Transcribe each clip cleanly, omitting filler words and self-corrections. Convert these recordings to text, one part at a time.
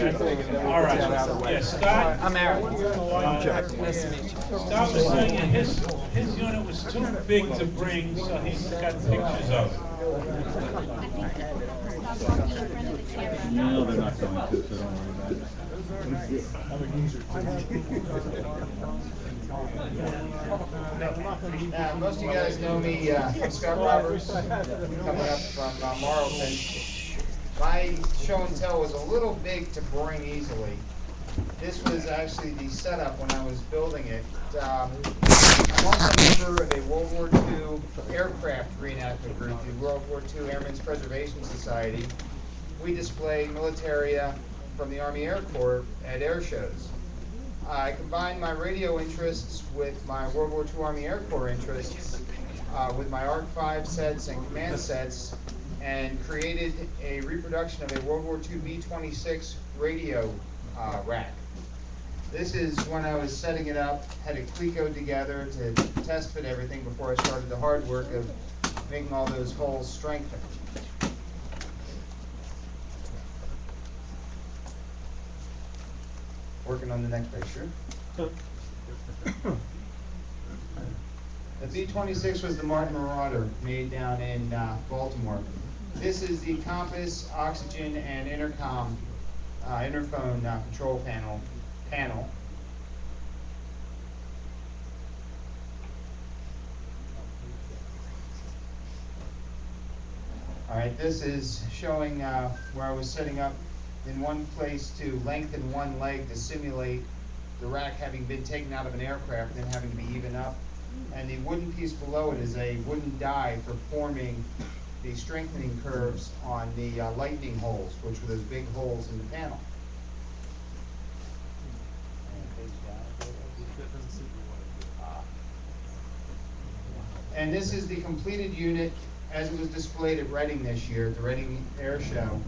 All right. Yeah, Scott. I'm Aaron. I'm Jack. Nice to meet you. Scott was saying that his unit was too big to bring, so he's got pictures of it. No, they're not going to, so don't worry about it. Most of you guys know me, I'm Scott Roberts, coming up from Marlton. My show and tell was a little big to bring easily. This was actually the setup when I was building it. I'm also a member of a World War II aircraft reenactment group, the World War II Airmen's Preservation Society. We display militaria from the Army Air Corps at air shows. I combined my radio interests with my World War II Army Air Corps interests with my ARC-5 sets and command sets, and created a reproduction of a World War II B-26 radio rack. This is when I was setting it up, had it Clicoed together to test fit everything before I started the hard work of making all those holes strengthen. Working on the next picture. The B-26 was the Martin Marauder made down in Baltimore. This is the compass, oxygen, and intercom, interphone control panel. All right, this is showing where I was setting up in one place to lengthen one leg to simulate the rack having been taken out of an aircraft and then having to be even up. And the wooden piece below it is a wooden die for forming the strengthening curves on the lightning holes, which were those big holes in the panel. And this is the completed unit as it was displayed at Reading this year, at the Reading Air Show.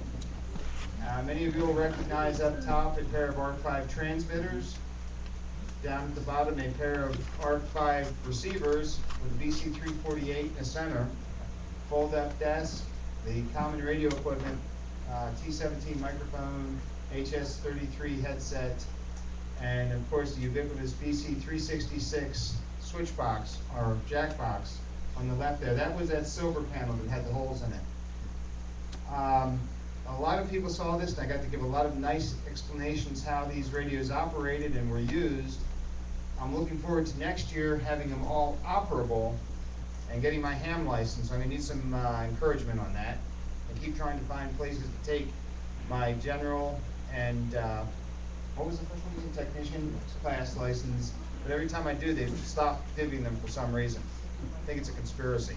Many of you will recognize up top a pair of ARC-5 transmitters. Down at the bottom, a pair of ARC-5 receivers with a BC-348 in the center. Fold-up desk, the common radio equipment, T17 microphone, HS33 headset, and of course the ubiquitous BC-366 switch box, or jack box, on the left there. That was that silver panel that had the holes in it. A lot of people saw this, and I got to give a lot of nice explanations how these radios operated and were used. I'm looking forward to next year having them all operable and getting my ham license. I'm going to need some encouragement on that. I keep trying to find places to take my general and, what was the first one? Technician class license. But every time I do, they stop giving them for some reason. I think it's a conspiracy.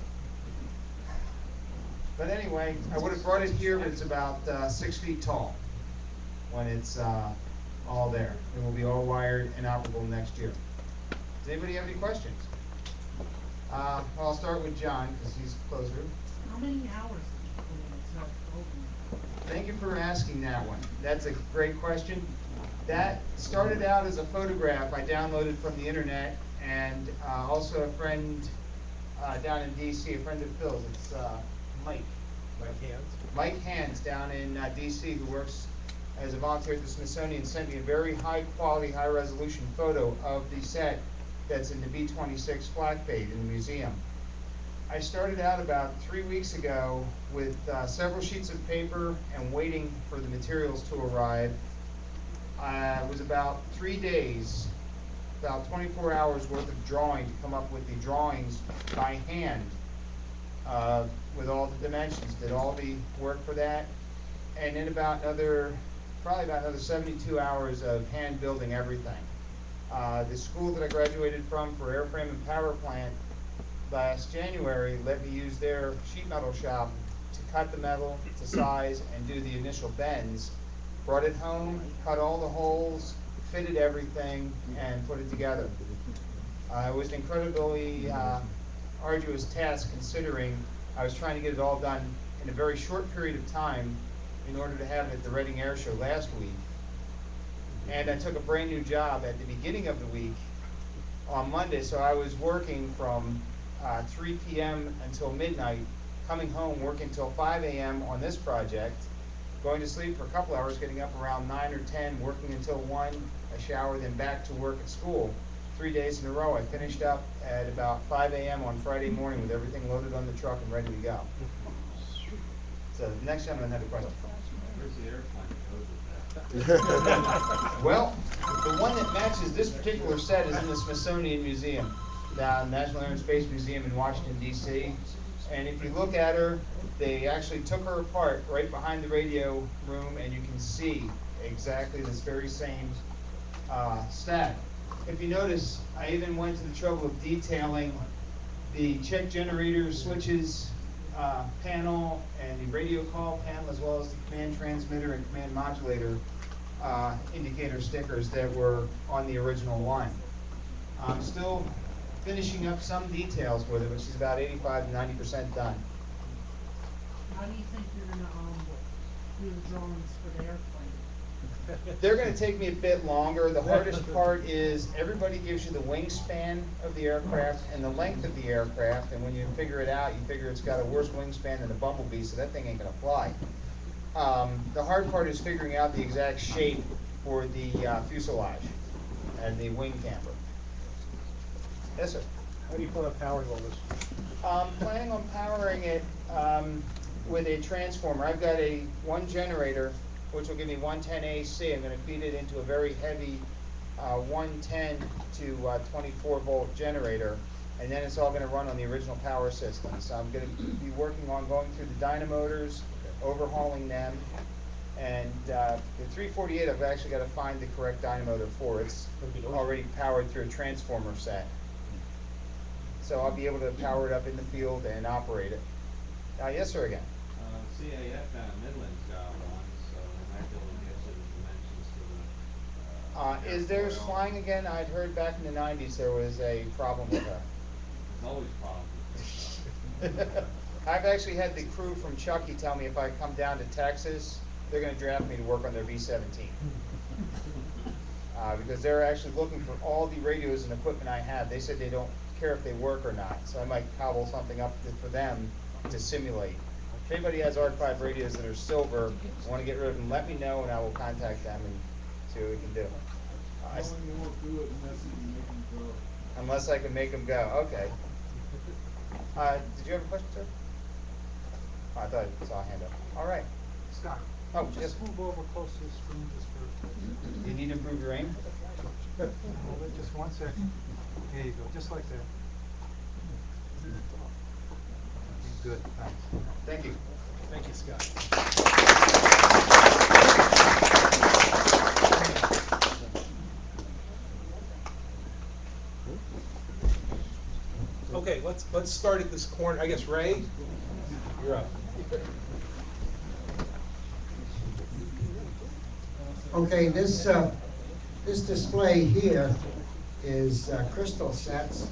But anyway, I would have brought it here, but it's about 6 feet tall when it's all there. It will be all wired and operable next year. Does anybody have any questions? I'll start with John, because he's closer. How many hours did you put in itself open? Thank you for asking that one. That's a great question. That started out as a photograph I downloaded from the internet, and also a friend down in DC, a friend of Phil's. It's Mike. Mike Hands down in DC, who works as a volunteer at the Smithsonian, sent me a very high quality, high resolution photo of the set that's in the B-26 flat plate in the museum. I started out about 3 weeks ago with several sheets of paper and waiting for the materials to arrive. It was about 3 days, about 24 hours worth of drawing to come up with the drawings by hand with all the dimensions. Did all the work for that, and then probably about another 72 hours of hand building everything. The school that I graduated from for airframe and power plant last January let me use their sheet metal shop to cut the metal to size and do the initial bends. Brought it home, cut all the holes, fitted everything, and put it together. It was an incredibly arduous task, considering I was trying to get it all done in a very short period of time in order to have it at the Reading Air Show last week. And I took a brand new job at the beginning of the week on Monday, so I was working from 3 p.m. until midnight, coming home, working until 5 a.m. on this project, going to sleep for a couple hours, getting up around 9 or 10, working until 1, a shower, then back to work at school. 3 days in a row. I finished up at about 5 a.m. on Friday morning with everything loaded on the truck and ready to go. So the next gentleman had a question. Where's the airplane that goes with that? Well, the one that matches this particular set is in the Smithsonian Museum, the National Air and Space Museum in Washington, D.C. And if you look at her, they actually took her apart right behind the radio room, and you can see exactly this very same stack. If you notice, I even went to the trouble of detailing the check generator switches panel and the radio call panel, as well as the command transmitter and command modulator indicator stickers that were on the original line. I'm still finishing up some details with it, but she's about 85 to 90% done. How do you think you're gonna, do the drawings for the airplane? They're going to take me a bit longer. The hardest part is everybody gives you the wingspan of the aircraft and the length of the aircraft, and when you figure it out, you figure it's got a worse wingspan than a Bumblebee, so that thing ain't going to fly. The hard part is figuring out the exact shape for the fuselage and the wing camber. Yes, sir? How do you plan on powering all this? Planning on powering it with a transformer. I've got one generator, which will give me 110 AC. I'm going to feed it into a very heavy 110 to 24 volt generator, and then it's all going to run on the original power system. So I'm going to be working on going through the dynamotors, overhauling them, and the 348 I've actually got to find the correct dynamotor for. It's already powered through a transformer set. So I'll be able to power it up in the field and operate it. Yes, sir, again. CAF down in Midland's got one, so they might be able to get you the dimensions to the. Is theirs flying again? I'd heard back in the 90s there was a problem with her. There's always problems. I've actually had the crew from Chucky tell me if I come down to Texas, they're going to draft me to work on their V-17. Because they're actually looking for all the radios and equipment I have. They said they don't care if they work or not, so I might cobble something up for them to simulate. If anybody has ARC-V radios that are silver, want to get rid of them, let me know and I will contact them and see what we can do. Unless I can make them go. Okay. Did you have a question, sir? Oh, I thought I saw a hand up. All right. Scott, Oh, yes. just move over close to the screen just for, You need to improve your aim? hold it just 1 second. There you go, just like that. Good, thanks. Thank you. Thank you, Scott. Okay, let's start at this corner. I guess Ray, you're up. Okay, this display here is crystal sets.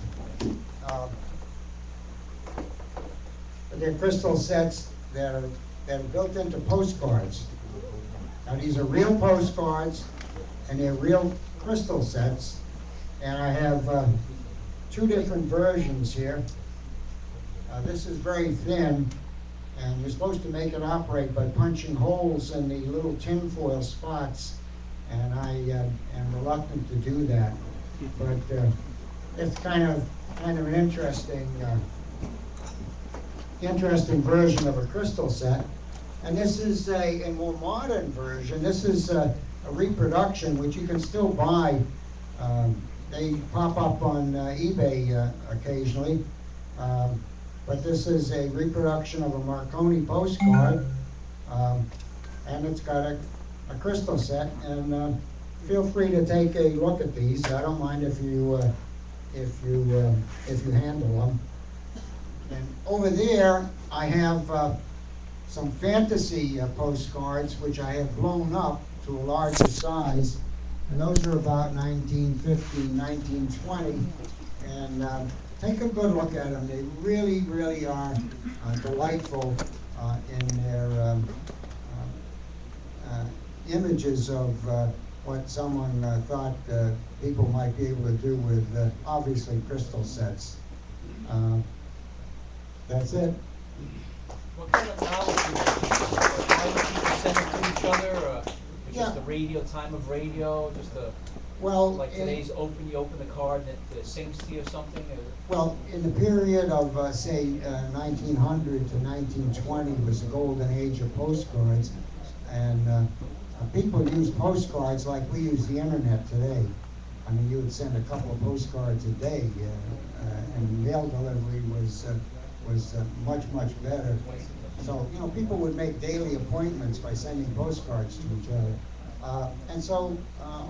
They're crystal sets that are built into postcards. Now these are real postcards, and they're real crystal sets. And I have 2 different versions here. This is very thin, and you're supposed to make it operate by punching holes in the little tinfoil spots, and I am reluctant to do that. But it's kind of an interesting version of a crystal set. And this is a more modern version. This is a reproduction, which you can still buy. They pop up on eBay occasionally. But this is a reproduction of a Marconi postcard. And it's got a crystal set. And feel free to take a look at these. I don't mind if you handle them. And over there, I have some fantasy postcards, which I have blown up to a larger size. And those are about 1950, 1920. And take a good look at them. They really, really are delightful in their images of what someone thought people might be able to do with, obviously, crystal sets. That's it. What kind of knowledge do you have? send it to each other, or it's just Yeah. the radio, time of radio, just a, Well, like today's open, you open the card and it sings to you or something? well, in the period of, say, 1900 to 1920 was the golden age of postcards, and people used postcards like we use the internet today. I mean, you would send a couple of postcards a day, and mail delivery was much better. So, you know, people would make daily appointments by sending postcards to each other. And so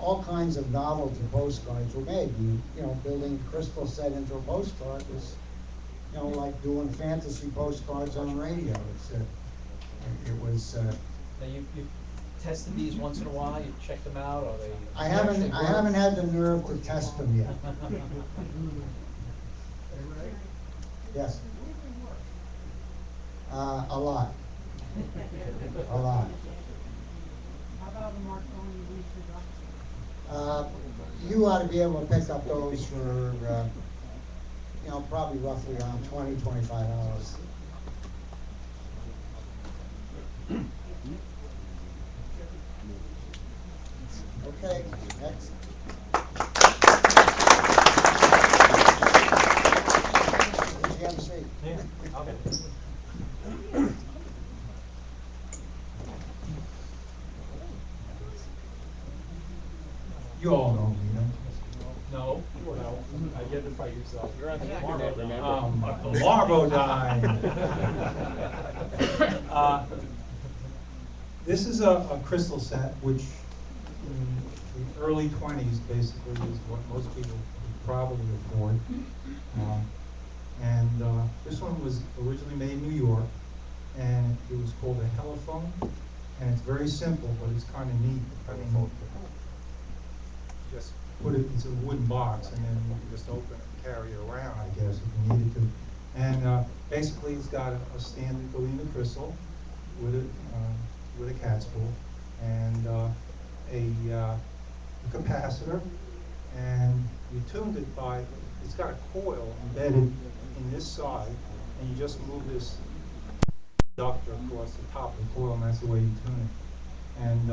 all kinds of novelty postcards were made. And, you know, building a crystal set into a postcard was, you know, like doing fantasy postcards on radio. It was. Now, you tested these once in a while, you check them out, or they? I haven't had the nerve to test them yet. Yes. A lot. A lot. How about a Marconi reproduction? You ought to be able to pick up those for, you know, probably roughly around $20, $25. Okay, next. Who's the MC? Yeah, okay. You all know me, no? No, well, identify yourself. You're on the Marvo, remember? Marvo died. This is a crystal set, which in the early 20s basically is what most people could probably afford. This one was originally made in New York, and it was called a telephone, and it's very simple, but it's kind of neat. I mean, just put it into a wooden box, and then you can just open it and carry it around, I guess, if you needed to. And basically, it's got a standard galena crystal with a cat spool and a capacitor, and you tuned it by. It's got a coil embedded in this side, and you just move this conductor across the top of the coil, and that's the way you tune it. And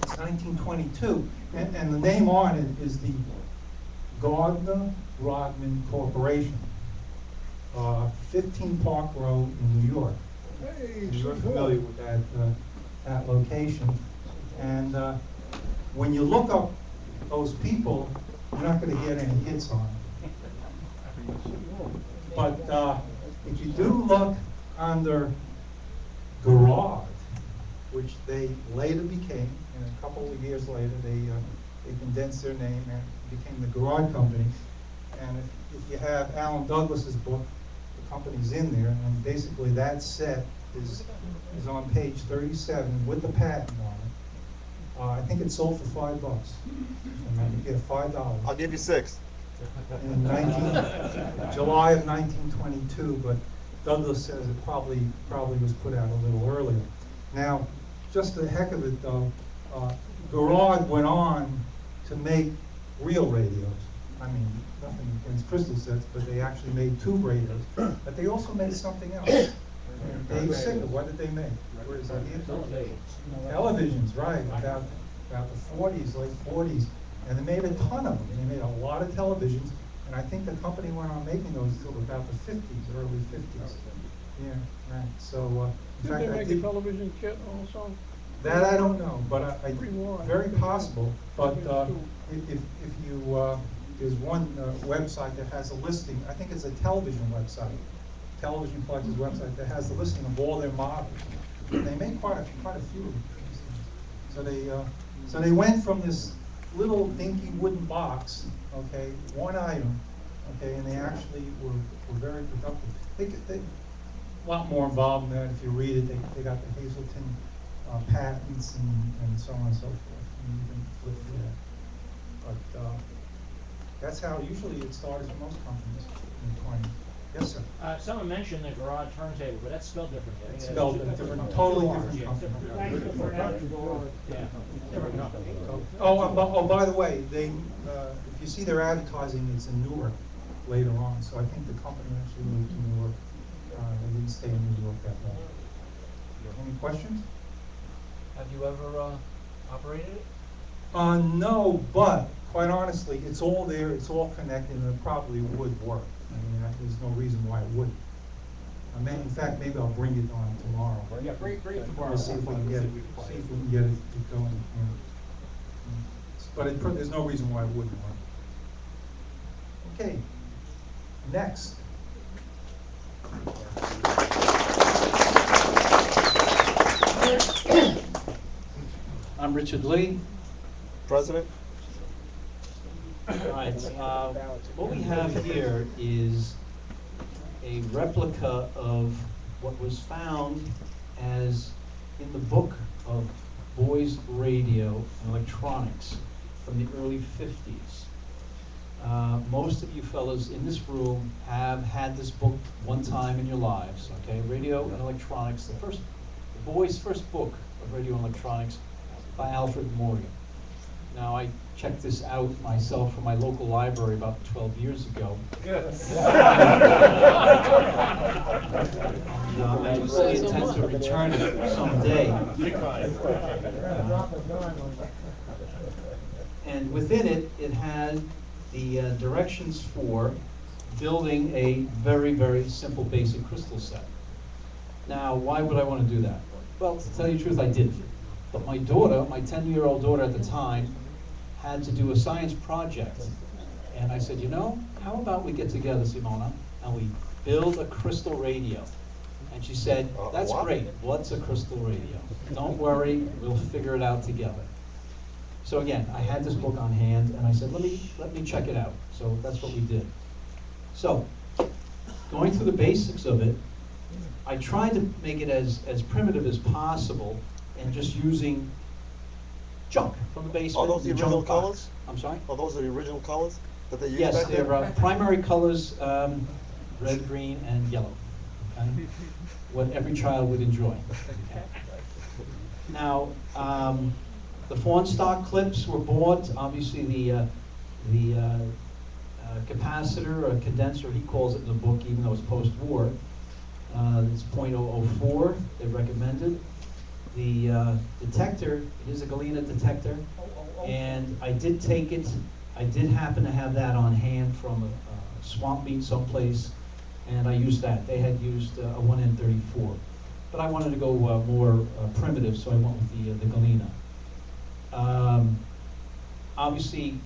it's 1922, and the name on it is the Gardner Rodman Corporation, 15 Park Road in New York. You're familiar with that location. And when you look up those people, you're not going to get any hits on them. But if you do look under Garage, which they later became, and a couple of years later, they condensed their name and became the Garage Company. And if you have Alan Douglas's book, the company's in there, and basically that set is on page 37 with the patent on it. I think it sold for $5. And you get $5. I'll give you 6. In July of 1922, but Douglas says it probably was put out a little earlier. Now, just the heck of it though, Garage went on to make real radios. I mean, nothing against crystal sets, but they actually made tube radios. But they also made something else. Dave Sickle, what did they make? Where is that here? Televisions, right, about the 40s, late 40s. And they made a ton of them. They made a lot of televisions, and I think the company went on making those until about the 50s, early 50s. Yeah, right. So, in fact, Did they make a television kit also? that I don't know, but I Pre-war, very possible. But if you, there's one website that has a listing. I think it's a television website, television collector's website that has the listing of all their models. And they make quite a few of them. So they went from this little dinky wooden box, okay, one item, okay, and they actually were very productive. They a lot more involved in that. If you read it, they got the Hazleton patents and so on and so forth. And you can flip through that. But that's how usually it started for most companies in the 20s. Yes, sir. Someone mentioned the garage turntable, but that's spelled differently. It's spelled different, totally different company. Yeah, different company. Oh, by the way, they if you see their advertising, it's in Newark later on. So I think the company actually moved to Newark. They didn't stay in New York that long. Any questions? Have you ever operated it? No, but quite honestly, it's all there, it's all connected, and it probably would work. I mean, there's no reason why it wouldn't. In fact, maybe I'll bring it on tomorrow. Yeah, bring it tomorrow. We'll see if we can get it, going. Yeah. But there's no reason why it wouldn't work. Okay, next. I'm Richard Lee. President? All right, what we have here is a replica of what was found as in the book of boys' radio and electronics from the early 50s. Most of you fellas in this room have had this book one time in your lives, okay? Radio and Electronics, the boys' first book of radio and electronics by Alfred Morgan. Now, I checked this out myself from my local library about 12 years ago. I fully intend to return it someday. And within it, it had the directions for building a very, very simple basic crystal set. Now, why would I want to do that? Well, to tell you the truth, I did. But my daughter, my 10-year-old daughter at the time, had to do a science project. And I said, you know, how about we get together, Simona, and we build a crystal radio? And she said, that's great. What's a crystal radio? Don't worry, we'll figure it out together. So again, I had this book on hand, and I said, let me check it out. So that's what we did. So, going through the basics of it, I tried to make it as primitive as possible, and just using junk from the basement. Are those the original colors? I'm sorry? Are those the original colors that they used Yes, back then? they're primary colors, red, green, and yellow. Okay? What every child would enjoy. Okay. Now, the fawn stock clips were bought. Obviously, the capacitor or condenser, he calls it in the book, even though it's post-war. It's .004. They recommended. The detector is a Galena detector, and I did take it. I did happen to have that on hand from a swamp meet someplace, and I used that. They had used a 1N34, but I wanted to go more primitive, so I went with the Galena. Obviously,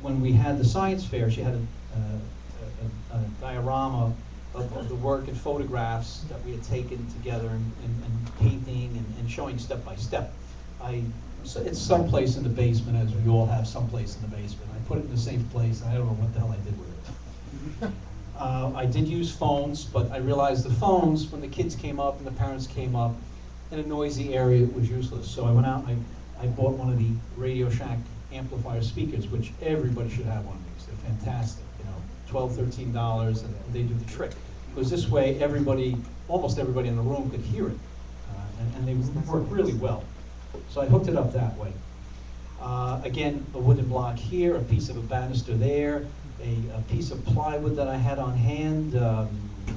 when we had the science fair, she had a diorama of the work and photographs that we had taken together and painting and showing step by step. So it's someplace in the basement, as we all have someplace in the basement. I put it in the safe place, and I don't know what the hell I did with it. I did use phones, but I realized the phones, when the kids came up and the parents came up, in a noisy area, it was useless. So I went out and I bought one of the Radio Shack amplifier speakers, which everybody should have one of these. They're fantastic, you know, $12, $13, and they do the trick. Because this way, almost everybody in the room could hear it, and they work really well. So I hooked it up that way. Again, a wooden block here, a piece of a banister there, a piece of plywood that I had on hand, the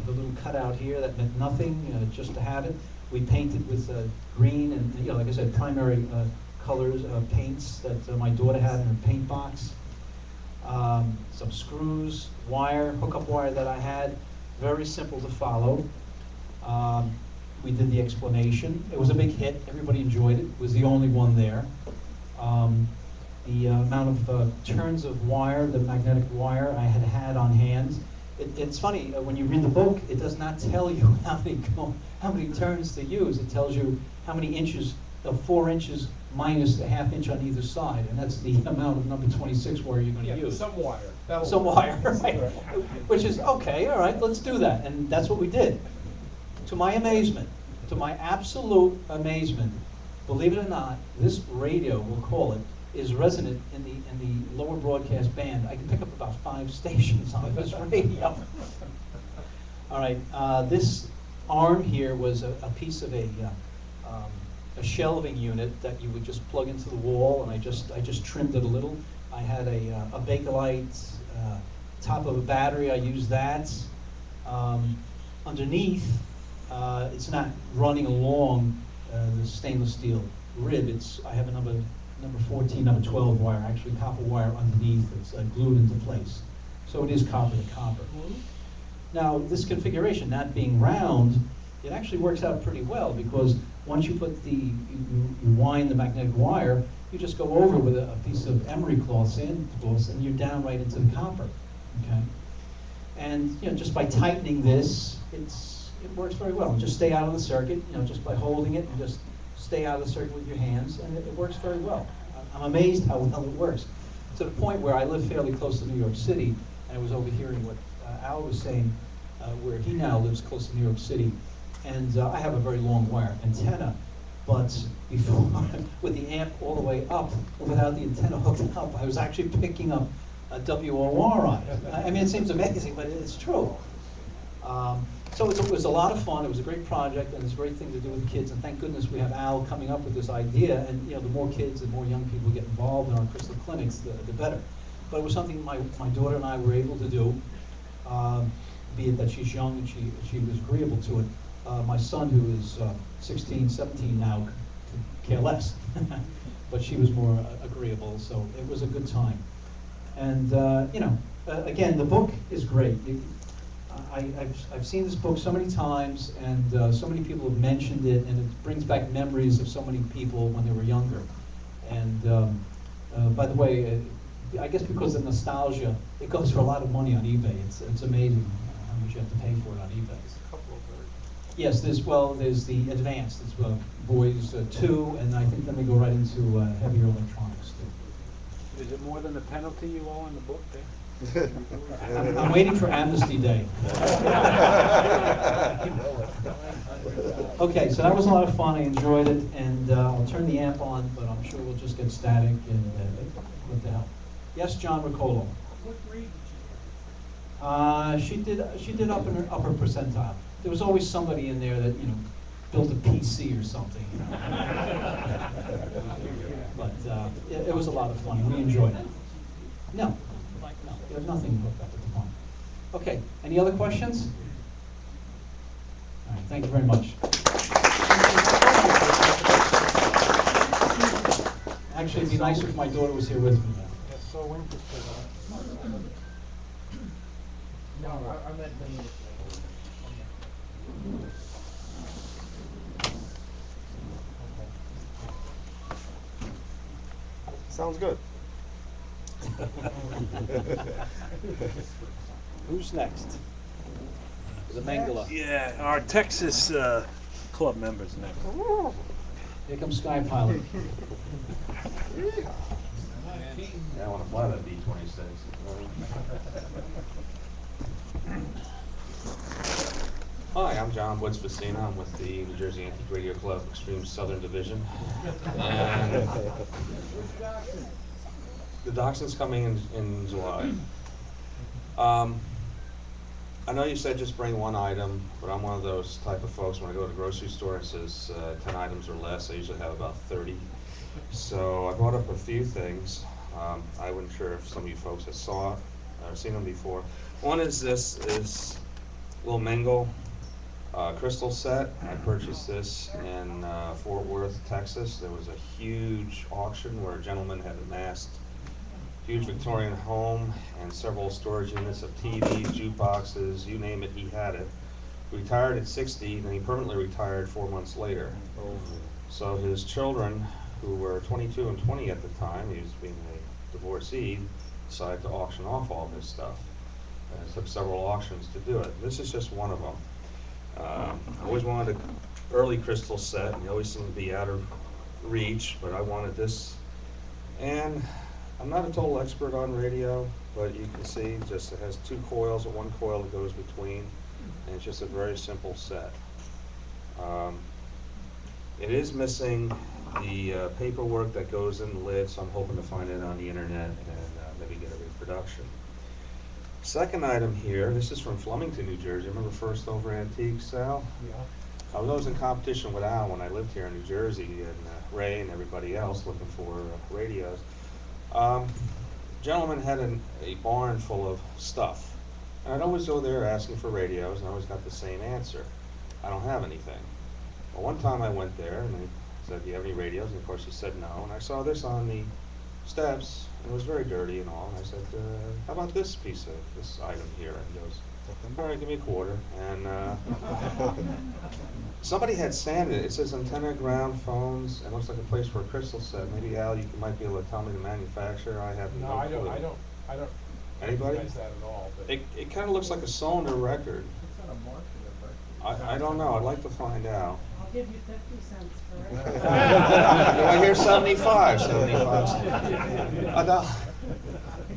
little cutout here that meant nothing, just to have it. We painted with green and, you know, like I said, primary colors, paints that my daughter had in her paint box. Some screws, wire, hookup wire that I had. Very simple to follow. We did the explanation. It was a big hit. Everybody enjoyed it. It was the only one there. The amount of turns of wire, the magnetic wire, I had on hand. It's funny, when you read the book, it does not tell you how many turns to use. It tells you how many inches, 4 inches minus a ½ inch on either side, and that's the amount of number 26 wire you're going to use. Some wire. Some wire, right? Which is, okay, all right, let's do that. And that's what we did. To my amazement, to my absolute amazement, believe it or not, this radio, we'll call it, is resonant in the lower broadcast band. I can pick up about 5 stations on this radio. All right, this arm here was a piece of a shelving unit that you would just plug into the wall, and I just trimmed it a little. I had a Bakelite top of a battery. I used that. Underneath, it's not running along the stainless steel rib, I have a number 14, number 12 wire, actually copper wire underneath, it's glued into place. So it is copper to copper. Now, this configuration, not being round, it actually works out pretty well, because once you put you wind the magnetic wire, you just go over with a piece of emery cloth, sand cloth, and you're down right into the copper, okay? And, just by tightening this, it works very well. Just stay out of the circuit, just by holding it, and just stay out of the circuit with your hands, and it works very well. I'm amazed how well it works. To the point where I live fairly close to New York City, and I was overhearing what Al was saying, where he now lives close to New York City, and I have a very long wire antenna, but before, with the amp all the way up, without the antenna hooked up, I was actually picking up a WOR on it. I mean, it seems amazing, but it's true. So it was a lot of fun. It was a great project, and it's a great thing to do with the kids. And thank goodness we have Al coming up with this idea. And the more kids, the more young people get involved in our crystal clinics, the better. But it was something my daughter and I were able to do, be it that she's young and she was agreeable to it. My son, who is 16, 17 now, could care less. But she was more agreeable, so it was a good time. And again, the book is great. I've seen this book so many times, and so many people have mentioned it, and it brings back memories of so many people when they were younger. And by the way, I guess because of nostalgia, it goes for a lot of money on eBay. It's amazing how much you have to pay for it on eBay. Yes, there's the advanced. There's boys 2, and I think then they go right into heavier electronics too. Is it more than the penalty you owe on the book there? I'm waiting for Amnesty Day. Okay, so that was a lot of fun. I enjoyed it, and I'll turn the amp on, but I'm sure we'll just get static and what the hell. Yes, John Riccolo. What grade She did upper percentile. There was always somebody in there that built a PC or something. But it was a lot of fun. We enjoyed it. No. We have nothing hooked up at the moment. Okay, any other questions? All right, thank you very much. Actually, it'd be nicer if my daughter was here with me. That's so interesting. No, I meant the. Sounds good. Who's next? The Mangala. Yeah, our Texas club members next. Here comes Sky Pilot. Yeah, I want to fly that B-26. Hi, I'm John Woods Facina. I'm with the New Jersey Antique Radio Club Extreme Southern Division. And the Dachshund's coming in July. I know you said just bring one item, but I'm one of those type of folks, when I go to the grocery store and it says 10 items or less, I usually have about 30. So I brought up a few things. I wasn't sure if some of you folks have saw it or seen them before. One is this little Mengel crystal set. I purchased this in Fort Worth, Texas. There was a huge auction where a gentleman had amassed a huge Victorian home and several storage units of TVs, jukeboxes, you name it, he had it. Retired at 60, and he permanently retired 4 months later. So his children, who were 22 and 20 at the time, he was being a divorcee, decided to auction off all this stuff. And it took several auctions to do it. This is just one of them. I always wanted an early crystal set, and they always seemed to be out of reach, but I wanted this. And I'm not a total expert on radio, but you can see just it has 2 coils and 1 coil that goes between, and it's just a very simple set. It is missing the paperwork that goes in the lid, so I'm hoping to find it on the internet and maybe get a reproduction. Second item here, this is from Flemington, New Jersey. Remember First Over Antiques, Sal? Yeah. I was always in competition with Al when I lived here in New Jersey, and Ray and everybody else looking for radios. Gentleman had a barn full of stuff, and I'd always go there asking for radios, and I always got the same answer: I don't have anything. Well, one time I went there, and I said, do you have any radios? And of course he said no. And I saw this on the steps, and it was very dirty and all. And I said, how about this item here? And he goes, all right, give me a quarter. And somebody had sanded it. It says antenna, ground, phones, and looks like a place for a crystal set. Maybe Al, you might be able to tell me the manufacturer. I have no clue. I don't Anybody? recognize that at all, but. It kind of looks like a cylinder record. It's not a market of record. I don't know. I'd like to find out. I'll give you 50 cents for it. Do I hear 75? 75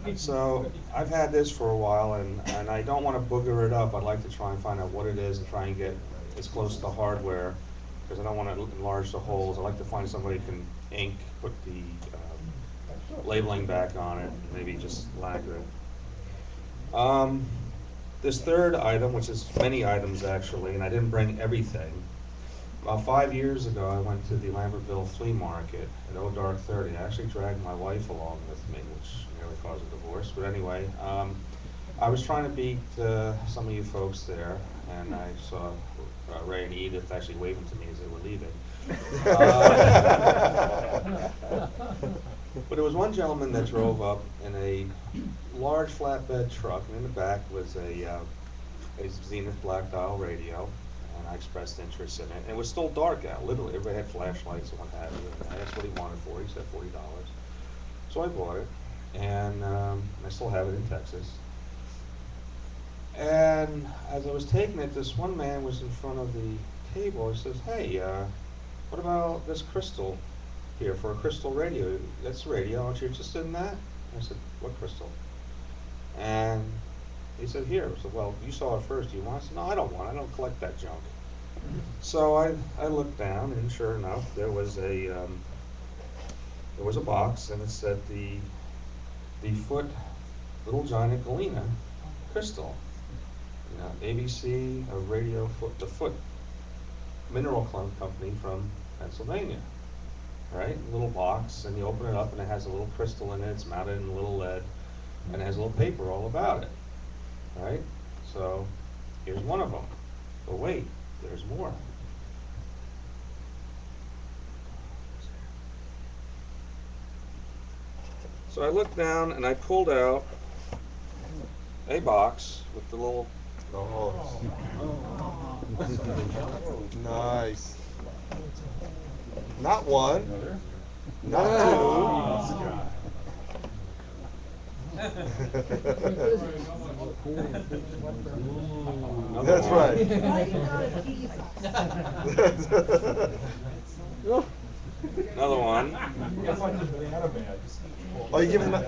cents. So I've had this for a while, and I don't want to booger it up. I'd like to try and find out what it is and try and get as close to hardware, because I don't want to enlarge the holes. I'd like to find somebody who can ink, put the labeling back on it, maybe just lacquer it. This third item, which is many items actually, and I didn't bring everything. About 5 years ago, I went to the Lambertville flea market at Oh Dark 30. I actually dragged my wife along with me, which nearly caused a divorce. But anyway, I was trying to beat some of you folks there, and I saw Ray and Edith actually waving to me as they were leaving. But it was one gentleman that drove up in a large flatbed truck, and in the back was a Zenith black dial radio. And I expressed interest in it. And it was still dark out, literally. Everybody had flashlights and what have you. And I asked what he wanted for it. He said $40. So I bought it, and I still have it in Texas. And as I was taking it, this one man was in front of the table. He says, hey, what about this crystal here for a crystal radio? That's a radio. Aren't you interested in that? I said, what crystal? And he said, here. I said, well, you saw it first. Do you want it? I said, no, I don't want it. I don't collect that junk. So I looked down, and sure enough, there was a box, and it said the Foot Little Giant Galena crystal. You know, ABC, a radio Foot, the Foot Mineral Company from Pennsylvania. Right? A little box, and you open it up, and it has a little crystal in it. It's mounted in a little lead, and it has a little paper all about it. Right? So here's one of them. But wait, there's more. So I looked down and I pulled out a box with the little. Oh. Nice. Not one. Not two. That's right. Another one. Oh, you giving them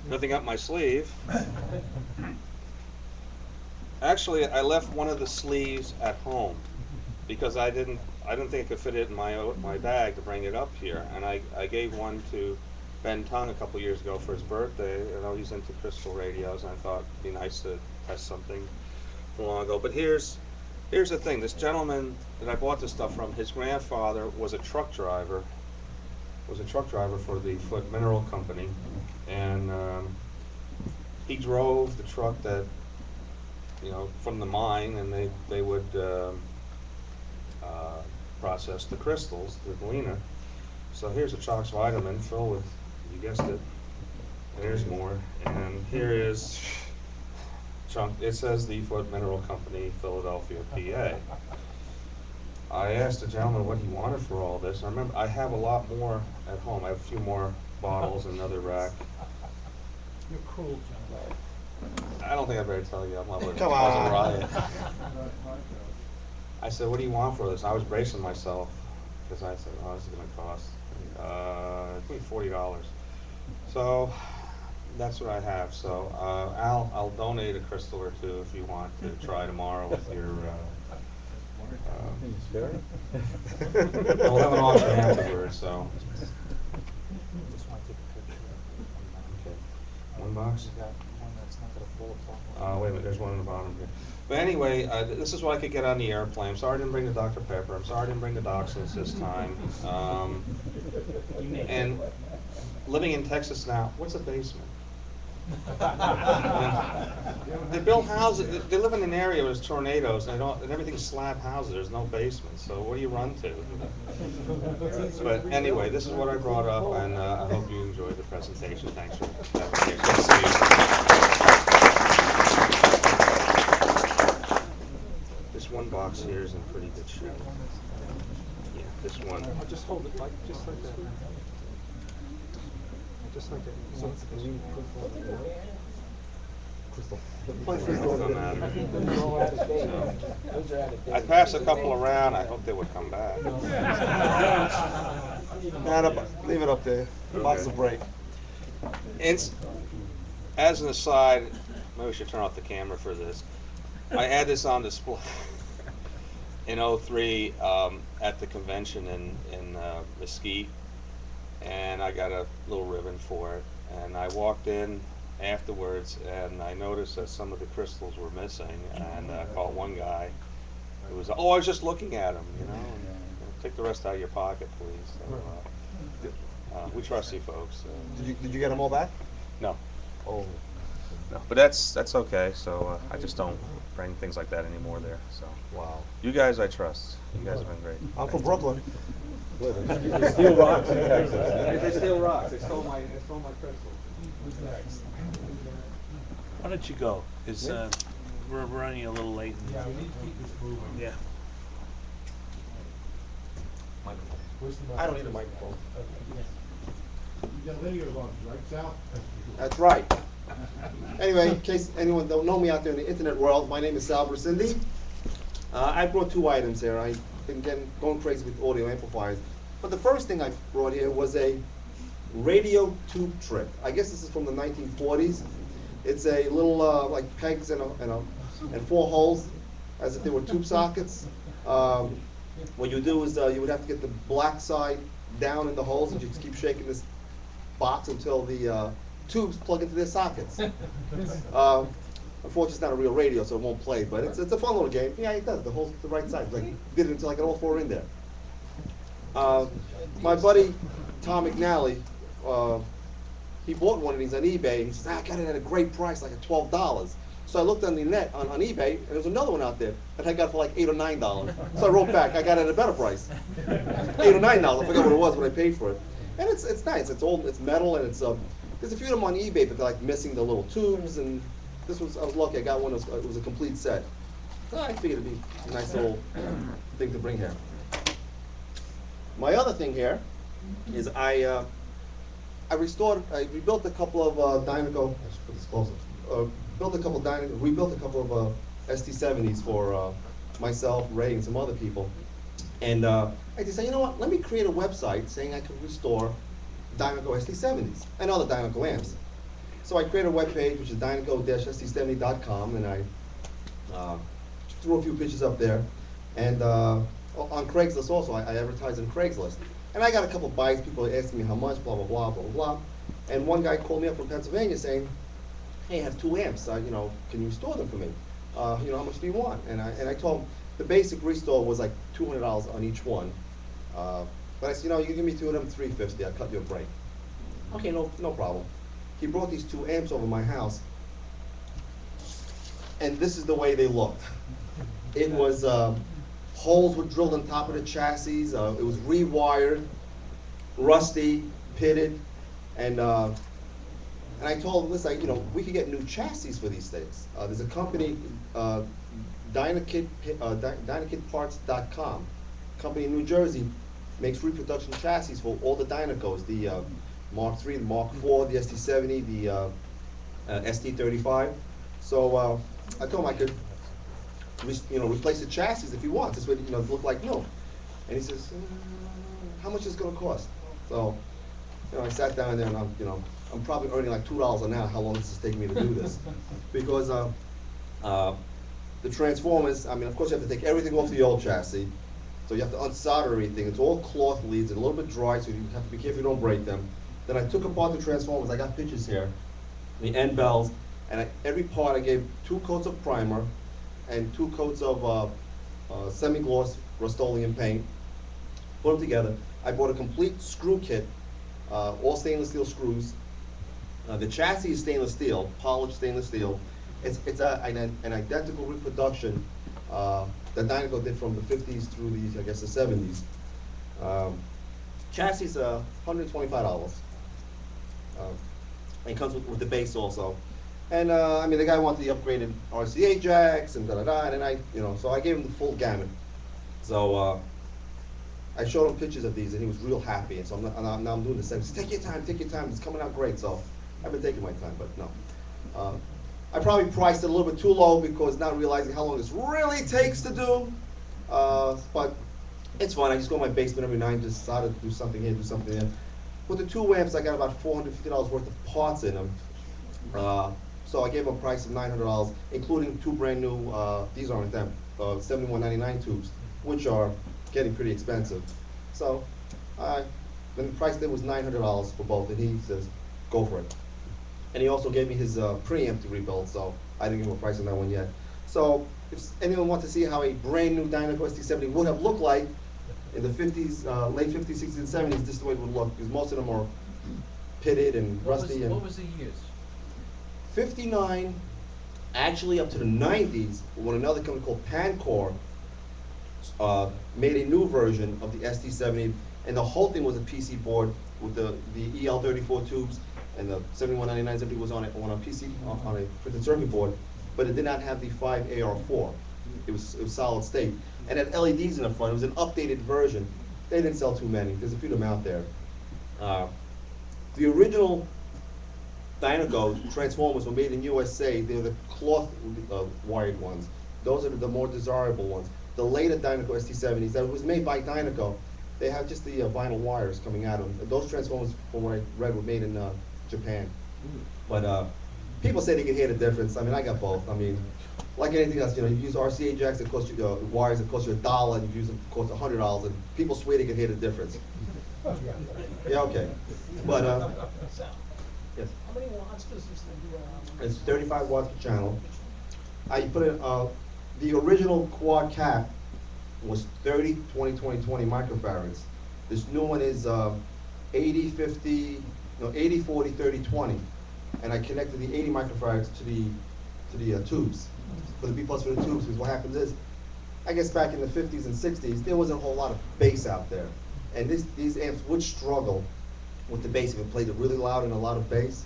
Nothing up my sleeve. Actually, I left one of the sleeves at home because I didn't think I could fit it in my bag to bring it up here, and I gave one to Ben Tung a couple years ago for his birthday. You know, he's into crystal radios, and I thought it'd be nice to test something from long ago. But here's the thing: this gentleman that I bought this stuff from, his grandfather was a truck driver. For the Foot Mineral Company, and he drove the truck that, you know, from the mine, and they would process the crystals, the galena. So here's a Chox vitamin filled with, you guessed it, there's more, and here is chunk. It says the Foot Mineral Company, Philadelphia, PA. I asked the gentleman what he wanted for all this. I remember I have a lot more at home. I have a few more bottles in another rack. You're cruel, John. I don't think I better tell you. I'm not going to Come cause a on. riot. I said, what do you want for this? I was bracing myself because I said, oh, this is going to cost it's $40. So that's what I have. So I'll donate a crystal or two if you want to try tomorrow with your. We'll have an auction afterwards, so. Okay. One box? Wait a minute, there's one on the bottom here. But anyway, this is what I could get on the airplane. I'm sorry I didn't bring the Dr. Pepper. I'm sorry I didn't bring the Dachshunds this time. And living in Texas now, what's a basement? They build houses. They live in an area where there's tornadoes, and and everything's slab houses. There's no basement. So what do you run to? But anyway, this is what I brought up, and I hope you enjoyed the presentation. Thanks for having me. Good to see you. This one box here is in pretty good shape. Yeah, this one. I'll just hold it like just like that. Just like that. So it's crystal. I passed a couple around. I hope they would come back. Leave it up there. Box will break. As an aside, maybe we should turn off the camera for this. I had this on display in '03 at the convention in Mesquite, and I got a little ribbon for it. And I walked in afterwards, and I noticed that some of the crystals were missing. And I called one guy who was, "Oh, I was just looking at them, you know. And, take the rest out of your pocket, please." So, we trust you folks. Did you get them all back? No. Oh. No, but that's okay. So I just don't bring things like that anymore there. So Wow. you guys, I trust. You guys have been great. I'm from Brooklyn. They steal rocks in Texas. They steal rocks. They stole my crystal. Why don't you go? It's we're running a little late. Yeah, we need to keep this moving. Yeah. I don't need a microphone. You got linear ones, right, Sal? That's right. Anyway, in case anyone don't know me out there in the internet world, my name is Sal Brasindi. I brought two items here. I've been going crazy with audio amplifiers. But the first thing I brought here was a radio tube trip. I guess this is from the 1940s. It's a little like pegs and four holes, as if they were tube sockets. What you do is you would have to get the black side down in the holes, and you just keep shaking this box until the tubes plug into their sockets. Unfortunately, it's not a real radio, so it won't play, but it's a fun little game. Yeah, it does. The holes to the right side. Like, did it until I got all four in there. My buddy, Tom McNally, he bought one of these on eBay, and he says, I got it at a great price, like at $12. So I looked on the net, on eBay, and there's another one out there that I got for like $8 or $9. So I wrote back, I got it at a better price. $8 or $9, I forgot what it was when I paid for it. And it's nice, it's metal, and it's, there's a few of them on eBay, but they're like missing the little tubes, and I was lucky, I got one, it was a complete set. So I figured it'd be a nice little thing to bring here. My other thing here is I rebuilt a couple of Dinoco, I should put this closer, rebuilt a couple of ST70s for myself, Ray, and some other people. And I just said, you know what, let me create a website saying I could restore Dinoco ST70s and other Dinoco amps. So I created a web page, which is dinoco-st70.com, and I threw a few pictures up there. And on Craigslist also, I advertised on Craigslist. And I got a couple bites, people asking me how much, blah, blah, blah, blah, blah. And one guy called me up from Pennsylvania saying, hey, I have 2 amps, you know, can you restore them for me? You know, how much do you want? And I told him the basic restore was like $200 on each one. But I said, you know, you give me 2 of them, $350, I'll cut you a break. Okay, no problem. He brought these 2 amps over my house, and this is the way they looked. It was, holes were drilled on top of the chassis, it was rewired, rusty, pitted, and I told him, listen, you know, we could get new chassis for these things. There's a company, Dynakitparts.com, company in New Jersey, makes reproduction chassis for all the Dynacos, the Mark III, the Mark IV, the ST70, the ST35. So I told him I could, replace the chassis if he wants. This way, look like new. And he says, how much is it going to cost? So, I sat down there, and I'm probably earning like $2 an hour. How long does this take me to do this? Because the transformers, I mean, of course, you have to take everything off the old chassis. So you have to unsolder everything. It's all cloth leads, and a little bit dry, so you have to be careful you don't break them. Then I took apart the transformers. I got pictures here, the end bells, and every part I gave 2 coats of primer and 2 coats of semi-gloss Rust-Oleum paint. Put them together. I bought a complete screw kit, all stainless steel screws, The chassis is stainless steel, polished stainless steel. It's an identical reproduction that Dinoco did from the 50s through the, I guess, the 70s. Chassis is $125. And comes with the base also. And I mean, the guy wanted the upgraded RCA jacks and da-da-da, and so I gave him the full gamut. So I showed him pictures of these, and he was real happy. And so now I'm doing the same. He said, take your time, it's coming out great. So I've been taking my time, but no. I probably priced it a little bit too low because not realizing how long this really takes to do. But it's fun. I just go in my basement every night and just decide to do something here, do something there. With the 2 amps, I got about $450 worth of parts in them. So I gave them a price of $900, including 2 brand new, these aren't them, 7199 tubes, which are getting pretty expensive. So the price there was $900 for both, and he says, go for it. And he also gave me his preamp to rebuild, so I didn't give him a price on that one yet. So if anyone wants to see how a brand new Dinoco ST70 would have looked like in the 50s, late 50s, 60s, and 70s, this is the way it would look, because most of them are pitted and rusty. What was the years? 59, actually up to the 90s, when another company called Pancor made a new version of the ST70, and the whole thing was a PC board with the EL34 tubes, and the 7199 simply was on a PC, on a printed circuit board, but it did not have the 5AR4. It was solid state. And had LEDs in the front. It was an updated version. They didn't sell too many. There's a few of them out there. The original Dinoco transformers were made in USA. They're the cloth wired ones. Those are the more desirable ones. The later Dinoco ST70s, that was made by Dinoco, they have just the vinyl wires coming out of them. And those transformers, from what I read, were made in Japan. But people say they can hear the difference. I mean, I got both. I mean, like anything else, you use RCA jacks that cost you, wires that cost you $1, and you use them that cost $100, and people swear they can hear the difference. Yeah, okay. But, yes. How many watts does this thing do? It's 35 watts per channel. I put it, the original quad cap was 30, 20, 20, 20 microfarads. This new one is 80, 50, no, 80, 40, 30, 20. And I connected the 80 microfarads to the tubes, for the B plus for the tubes, because what happens is, I guess back in the 50s and 60s, there wasn't a whole lot of bass out there. And these amps would struggle with the bass if it played it really loud and a lot of bass,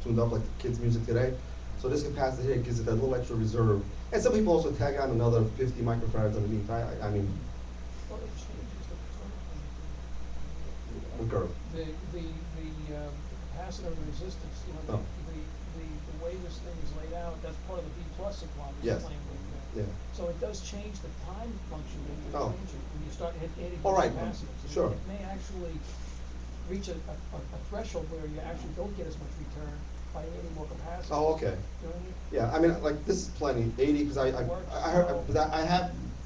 tuned up like the kids' music today. So this capacitor here gives it that little extra reserve. And some people also tag on another 50 microfarads underneath. I mean, curve. The capacitor resistance, the way this thing is laid out, that's part of the B plus supply. Yes. Yeah. So it does change the time function when you change it, when you start adding capacitors. Sure. It may actually reach a threshold where you actually don't get as much return by adding more capacitors. Oh, okay. You know what I mean? Yeah, I mean, like this is plenty, 80, because I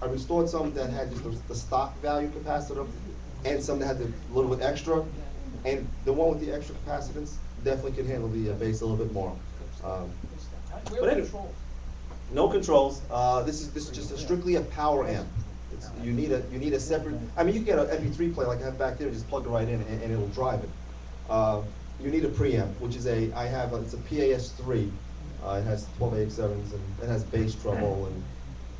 restored some that had just the stock value capacitor, and some that had a little bit extra, and the one with the extra capacitance definitely can handle the bass a little bit more. But anyway, no controls. This is just strictly a power amp. You need a separate. I mean, you can get an MP3 player like I have back there, just plug it right in, and it'll drive it. You need a preamp, which is it's a PAS3. It has 12 AX7s, and it has bass treble, and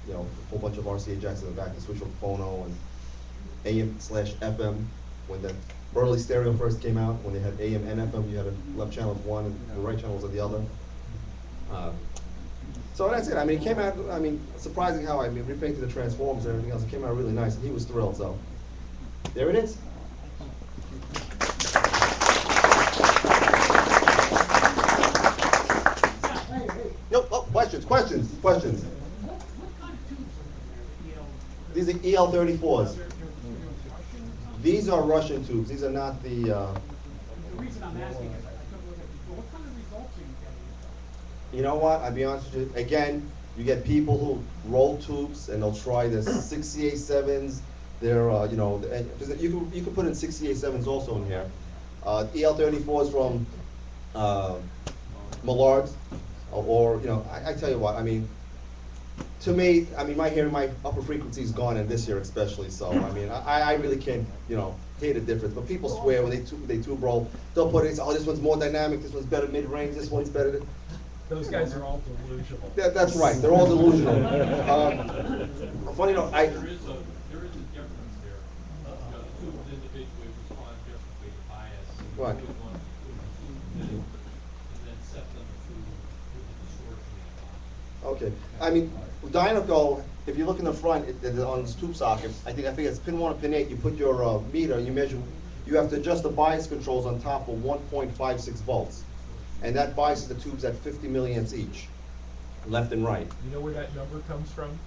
a whole bunch of RCA jacks in the back to switch from phono and AM/FM. When the early stereo first came out, when they had AM and FM, you had a left channel was one and the right channel was the other. So that's it. I mean, it came out, surprising how, repainted the transformers and everything else. It came out really nice, and he was thrilled, so there it is. Yep, oh, questions. These are EL34s. These are Russian tubes. These are not the... The reason I'm asking is I took a look at before. What kind of results are you getting? You know what? I'll be honest with you. Again, you get people who roll tubes and they'll try the 68.7s. They're, you can put in 68.7s also in here. EL34s from Millards, or I tell you what. To me, my hearing, my upper frequency is gone, and this year especially. So I really can't, hear the difference. But people swear when they tube roll, they'll put it, oh, this one's more dynamic, this one's better mid-range, this one's better than. Those guys are all delusional. That's right, they're all delusional. Funny enough, There is a difference there. The tubes individually respond differently to bias. Right. You would want to put the tube in and then set them to the distortion. Okay, I mean, Dinoco, if you look in the front, on this tube socket, I think it's pin 1 and pin 8, you put your meter and you measure, you have to adjust the bias controls on top for 1.56 volts. And that biases the tubes at 50 milliamps each, left and right. You know where that number comes from?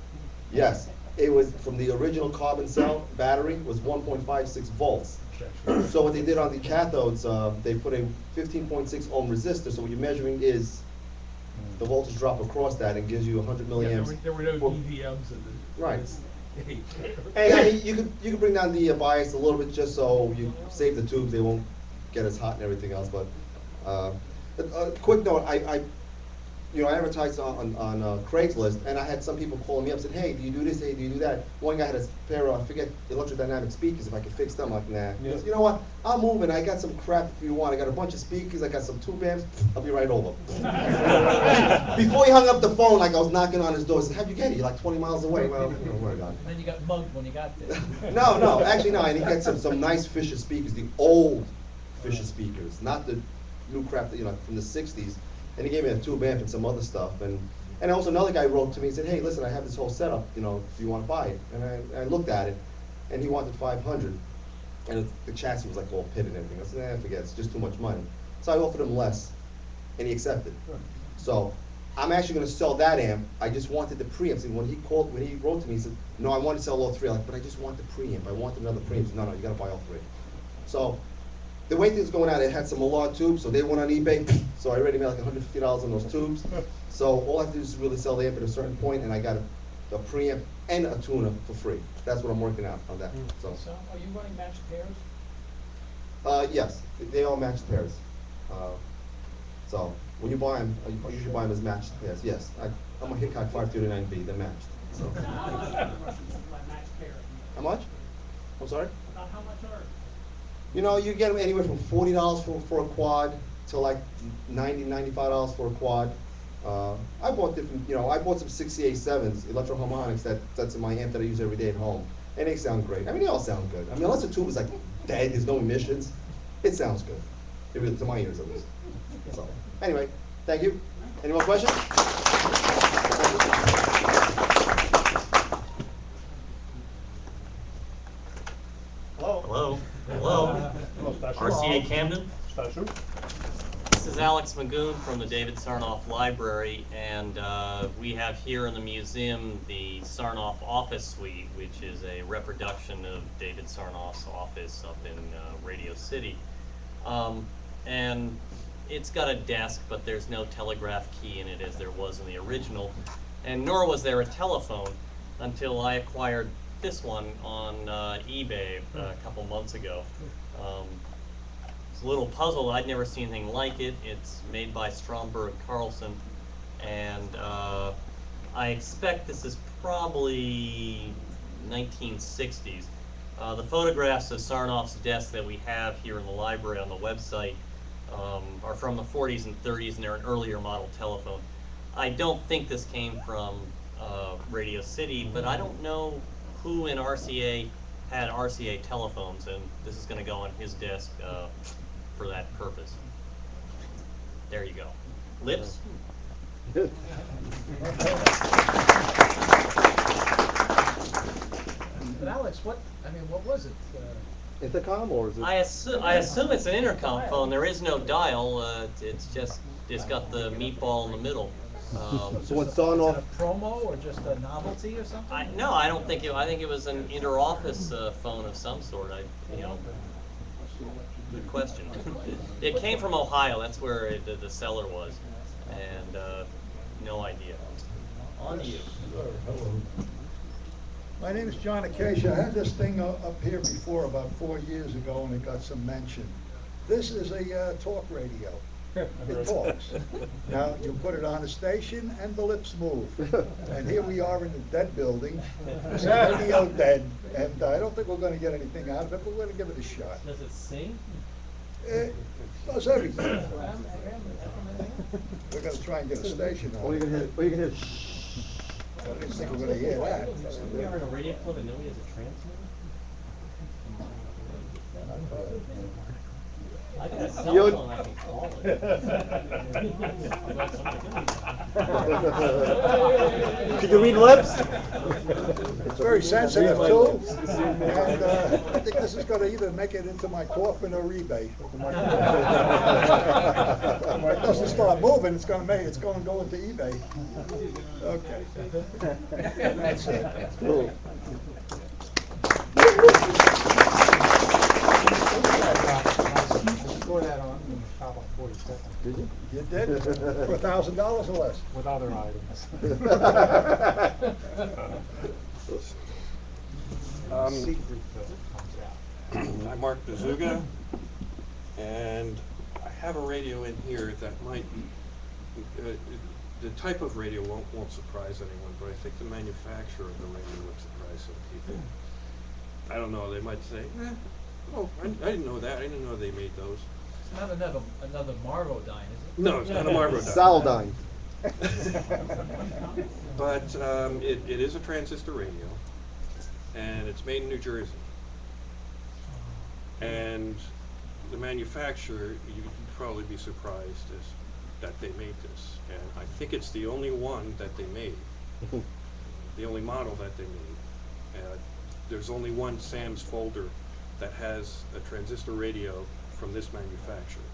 Yes, it was from the original carbon cell battery, was 1.56 volts. So what they did on the cathodes, they put a 15.6 ohm resistor, so what you're measuring is the voltage drop across that and gives you 100 milliamps. Yeah, there were no DVMs in the. Right. Hey. And I mean, you could bring down the bias a little bit just so you save the tubes, they won't get as hot and everything else, but quick note, I advertised on Craigslist, and I had some people calling me up and said, hey, do you do this? Hey, do you do that? One guy had a pair of, I forget, electrodynamic speakers, if I could fix them. I'm like, nah. He goes, you know what? I'm moving. I got some crap if you want. I got a bunch of speakers. I got some tube amps. I'll be right over. Before he hung up the phone, like I was knocking on his door, I said, how'd you get it? You're like 20 miles away. Well, don't worry about it. And then you got mugged when you got there. No, actually no. And he got some nice Fisher speakers, the old Fisher speakers, not the new crap that, from the 60s. And he gave me a tube amp and some other stuff. And also another guy wrote to me and said, hey, listen, I have this whole setup, do you want to buy it? And I looked at it, and he wanted 500. And the chassis was like all pitted and everything. I said, forget it, it's just too much money. So I offered him less, and he accepted. So I'm actually going to sell that amp. I just wanted the preamps. And when he wrote to me, he said, no, I want to sell all three. I'm like, but I just want the preamp. I want another preamp. He said, no, you got to buy all three. So the way things going out, it had some Millard tubes, so they went on eBay. So I already made like $150 on those tubes. So all I have to do is really sell the amp at a certain point, and I got a preamp and a tuner for free. That's what I'm working out on that. So are you running matched pairs? yes, they all matched pairs. So when you buy them, I usually buy them as matched pairs. Yes, I'm a Hickok 539B. They're matched. So. How much? I'm sorry? About how much are? You get them anywhere from $40 for a quad to like $90, $95 for a quad. I bought different, I bought some 68.7s, ElectroHarmonix, that's in my amp that I use every day at home. And they sound great. I mean, they all sound good. I mean, unless the tube is like dead, there's no emissions, it sounds good. It really, to my ears at least. So, anyway, thank you. Any more questions? Hello. Hello. RCA Camden. This is Alex Magoon from the David Sarnoff Library, and we have here in the museum the Sarnoff Office Suite, which is a reproduction of David Sarnoff's office up in Radio City. And it's got a desk, but there's no telegraph key in it as there was in the original, and nor was there a telephone until I acquired this one on eBay a couple months ago. It's a little puzzle. I'd never seen anything like it. It's made by Stromberg Carlson, and I expect this is probably 1960s. The photographs of Sarnoff's desk that we have here in the library on the website are from the 40s and 30s, and they're an earlier model telephone. I don't think this came from Radio City, but I don't know who in RCA had RCA telephones, and this is going to go on his desk for that purpose. There you go. Lips? But Alex, what was it? Intercom, or is it? I assume it's an intercom phone. There is no dial. It's got the meatball in the middle. So when Sarnoff, a promo or just a novelty or something? No, I don't think it. I think it was an inter-office phone of some sort. Good question. It came from Ohio. That's where the seller was, and no idea. On to you. My name is John Acacia. I had this thing up here before about 4 years ago, and it got some mention. This is a talk radio. It talks. Now, you put it on a station and the lips move. And here we are in the dead building, it's radio dead, and I don't think we're gonna get anything out of it, but we're gonna give it a shot. Does it sing? It does everything. We're gonna try and get a station on it. What are you gonna hear? I didn't think we're gonna hear that. We are in a radio club and nobody has a transmitter? I got a cell You're- phone, I can call it. Can you read lips? It's very sensitive too, and I think this is gonna either make it into my coffin or eBay. When it doesn't start moving, it's gonna go into eBay. Okay. That's it. Cool. Score that on in the top on 42nd. Did you? You did? For $1,000 or less? With other items. I'm Mark Bazuga, and I have a radio in here that might, the type of radio won't surprise anyone, but I think the manufacturer of the radio would surprise some people. I don't know, they might say, oh, I didn't know that, I didn't know they made those. It's not another Marvo dine, is it? No, it's not a Marlboro dime. Saldyne. But it is a transistor radio, and it's made in New Jersey. And the manufacturer, you'd probably be surprised that they made this. And I think it's the only one that they made, the only model that they made. There's only one Sam's folder that has a transistor radio from this manufacturer.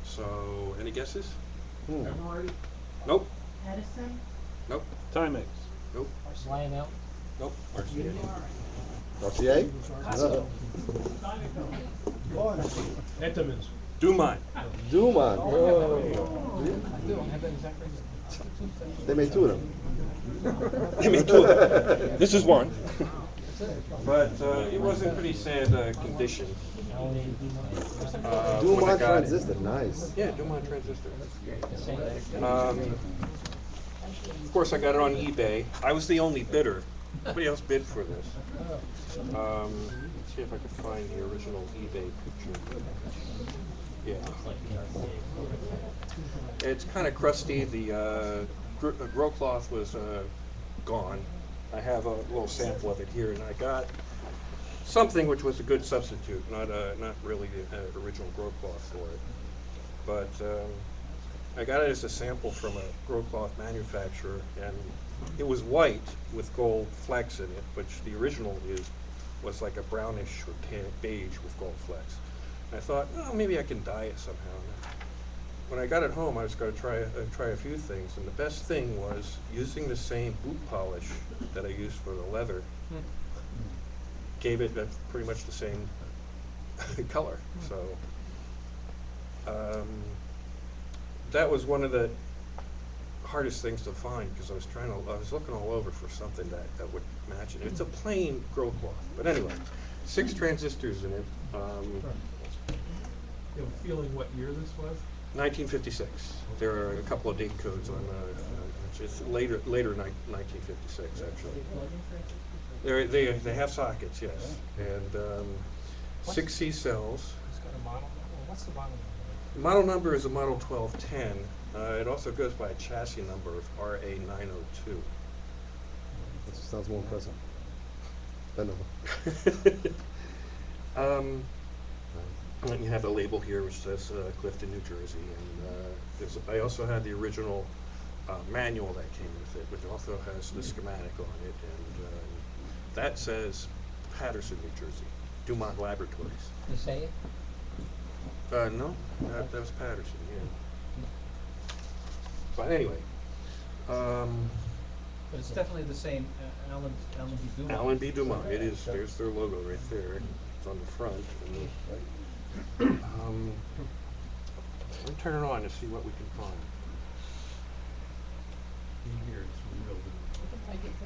So, any guesses? Nope. Edison? Nope. Timex. Nope. Lionel? Nope. RCA. RCA? Entenmann's. Dumont. Dumont. I do, I have that exact reason. They made two of them. They made two of them. This is one. But it was in pretty sad condition. When I Dumont got it. transistor, nice. Yeah, Dumont transistor. Of course, I got it on eBay. I was the only bidder. Nobody else bid for this. Let's see if I can find the original eBay picture. Yeah. It's kind of crusty. The grow cloth was gone. I have a little sample of it here, and I got something which was a good substitute, not really the original grow cloth for it. But I got it as a sample from a grow cloth manufacturer, and it was white with gold flecks in it, which the original was like a brownish or beige with gold flecks. And I thought, oh, maybe I can dye it somehow. When I got it home, I was going to try a few things, and the best thing was using the same boot polish that I used for the leather. Gave it pretty much the same color. So that was one of the hardest things to find, because I was looking all over for something that would match it. It's a plain grow cloth, but anyway, 6 transistors in it. You have a feeling what year this was? 1956. There are a couple of date codes on it's later 1956 actually. They have sockets, yes, and 6 C cells. It's got a model number. What's the model number? The model number is a model 1210. It also goes by a chassis number of RA902. That sounds more impressive. That number. And you have the label here which says Clifton, New Jersey, and I also had the original manual that came with it, which also has the schematic on it, and that says Patterson, New Jersey, Dumont Laboratories. You say it? No, that was Patterson, yeah. But anyway. But it's definitely the same, Allen B. Dumont. Allen B. Dumont, it is. There's their logo right there. It's on the front. And let me turn it on to see what we can find.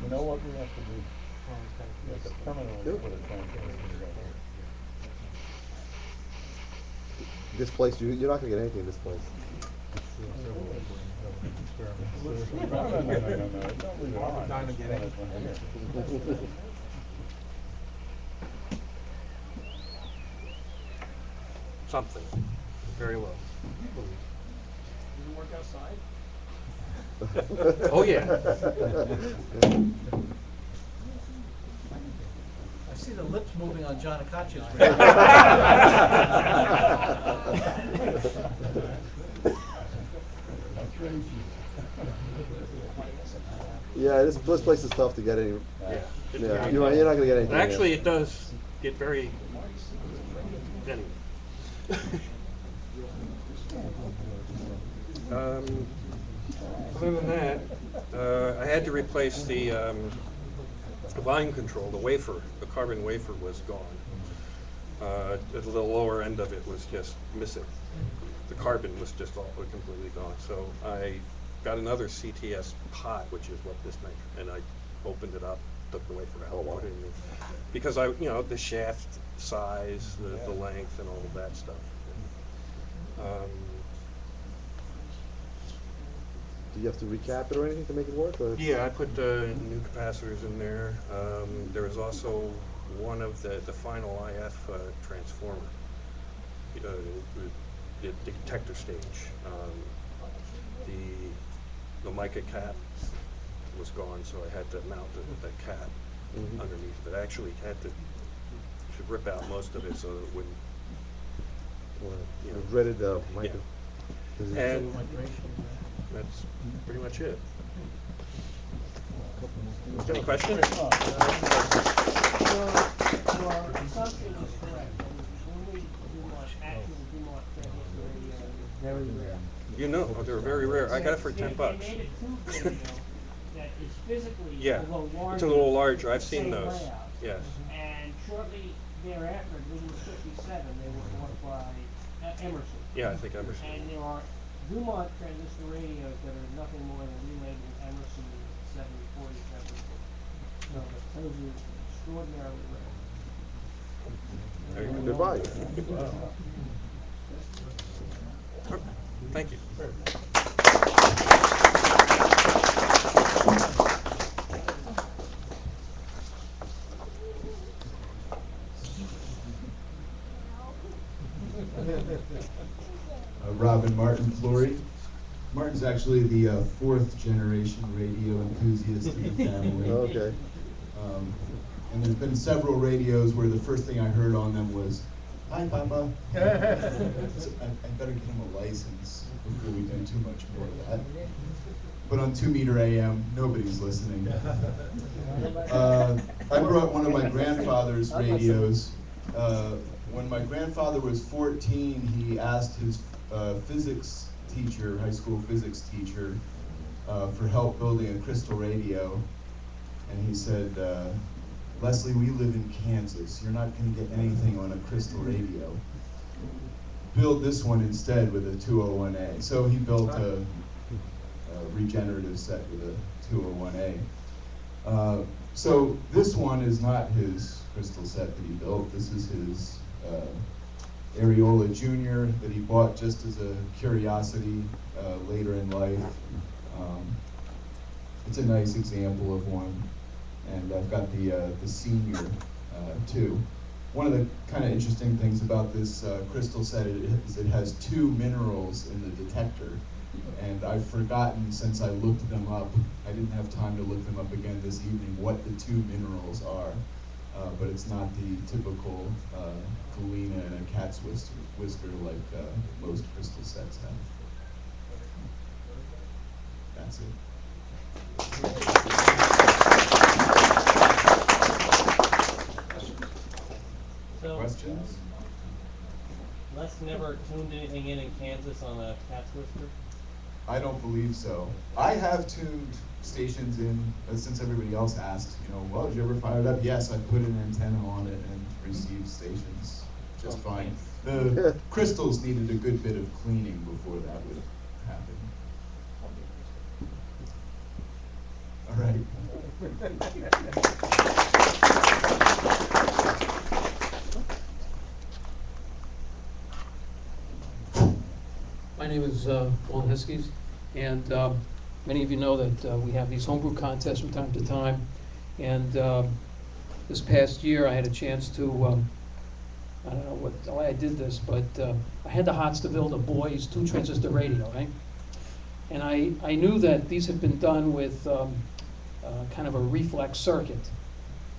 You know what we have to do? Make a permanently put a transmitter together. This place, you're not gonna get anything in this place. Something, very low. Didn't work outside? Oh, yeah. I see the lips moving on John Acacia's. Yeah, this place is tough to get any. Yeah, you're not gonna get anything. Actually, it does get very. Anyway. Other than that, I had to replace the volume control. The wafer, the carbon wafer, was gone. The lower end of it was just missing. The carbon was just all completely gone. So I got another CTS pot, which is what this makes, and I opened it up, took the wafer out, put it in there. Because the shaft size, the length, and all of that stuff. Do you have to recap it or anything to make it work? Or? Yeah, I put new capacitors in there. There was also one of the final IF transformer, the detector stage. The mica cap was gone, so I had to mount the cap underneath of it. I actually had to rip out most of it so it wouldn't. The dreaded mica. Yeah. And that's pretty much it. Any questions? Your assumption is correct. Only actual Dumont transistor radio is very rare. They're very rare. I got it for $10. They made a tube radio that is physically Yeah, a little larger. it's a little larger. I've seen same those. layout. Yes. And shortly thereafter, in 1957, they were bought by Emerson. Yeah, I think Emerson. And there are Dumont transistor radios that are nothing more than relabeled Emerson 747. So those are extraordinarily rare. Goodbye. Thank you. Robin Martin Flory. Martin's actually the fourth generation radio enthusiast in the family. Okay. And there's been several radios where the first thing I heard on them was, "Hi, Papa." So I better get him a license before we do too much more of that. But on 2 meter AM, nobody's listening. I brought one of my grandfather's radios. When my grandfather was 14, he asked his physics teacher, high school physics teacher, for help building a crystal radio. And he said, "Leslie, we live in Kansas. You're not going to get anything on a crystal radio. Build this one instead with a 201A." So he built a regenerative set with a 201A. So this one is not his crystal set that he built. This is his Areola Junior that he bought just as a curiosity later in life. It's a nice example of one. And I've got the senior too. One of the kind of interesting things about this crystal set is it has 2 minerals in the detector. And I've forgotten, since I looked them up, I didn't have time to look them up again this evening, what the 2 minerals are. But it's not the typical galena and a cat's whisker like most crystal sets have. That's it. So, Questions? Les never tuned anything in Kansas on a cat's whisker? I don't believe so. I have tuned stations in, since everybody else asked, well, did you ever fire it up? Yes, I put an antenna on it and received stations just fine. The crystals needed a good bit of cleaning before that would happen. All right. My name is Juan Heskes, and many of you know that we have these homebrew contests from time to time. And this past year, I had a chance to, I don't know why I did this, but I had the hots to build a boys 2-transistor radio, right? And I knew that these had been done with kind of a reflex circuit.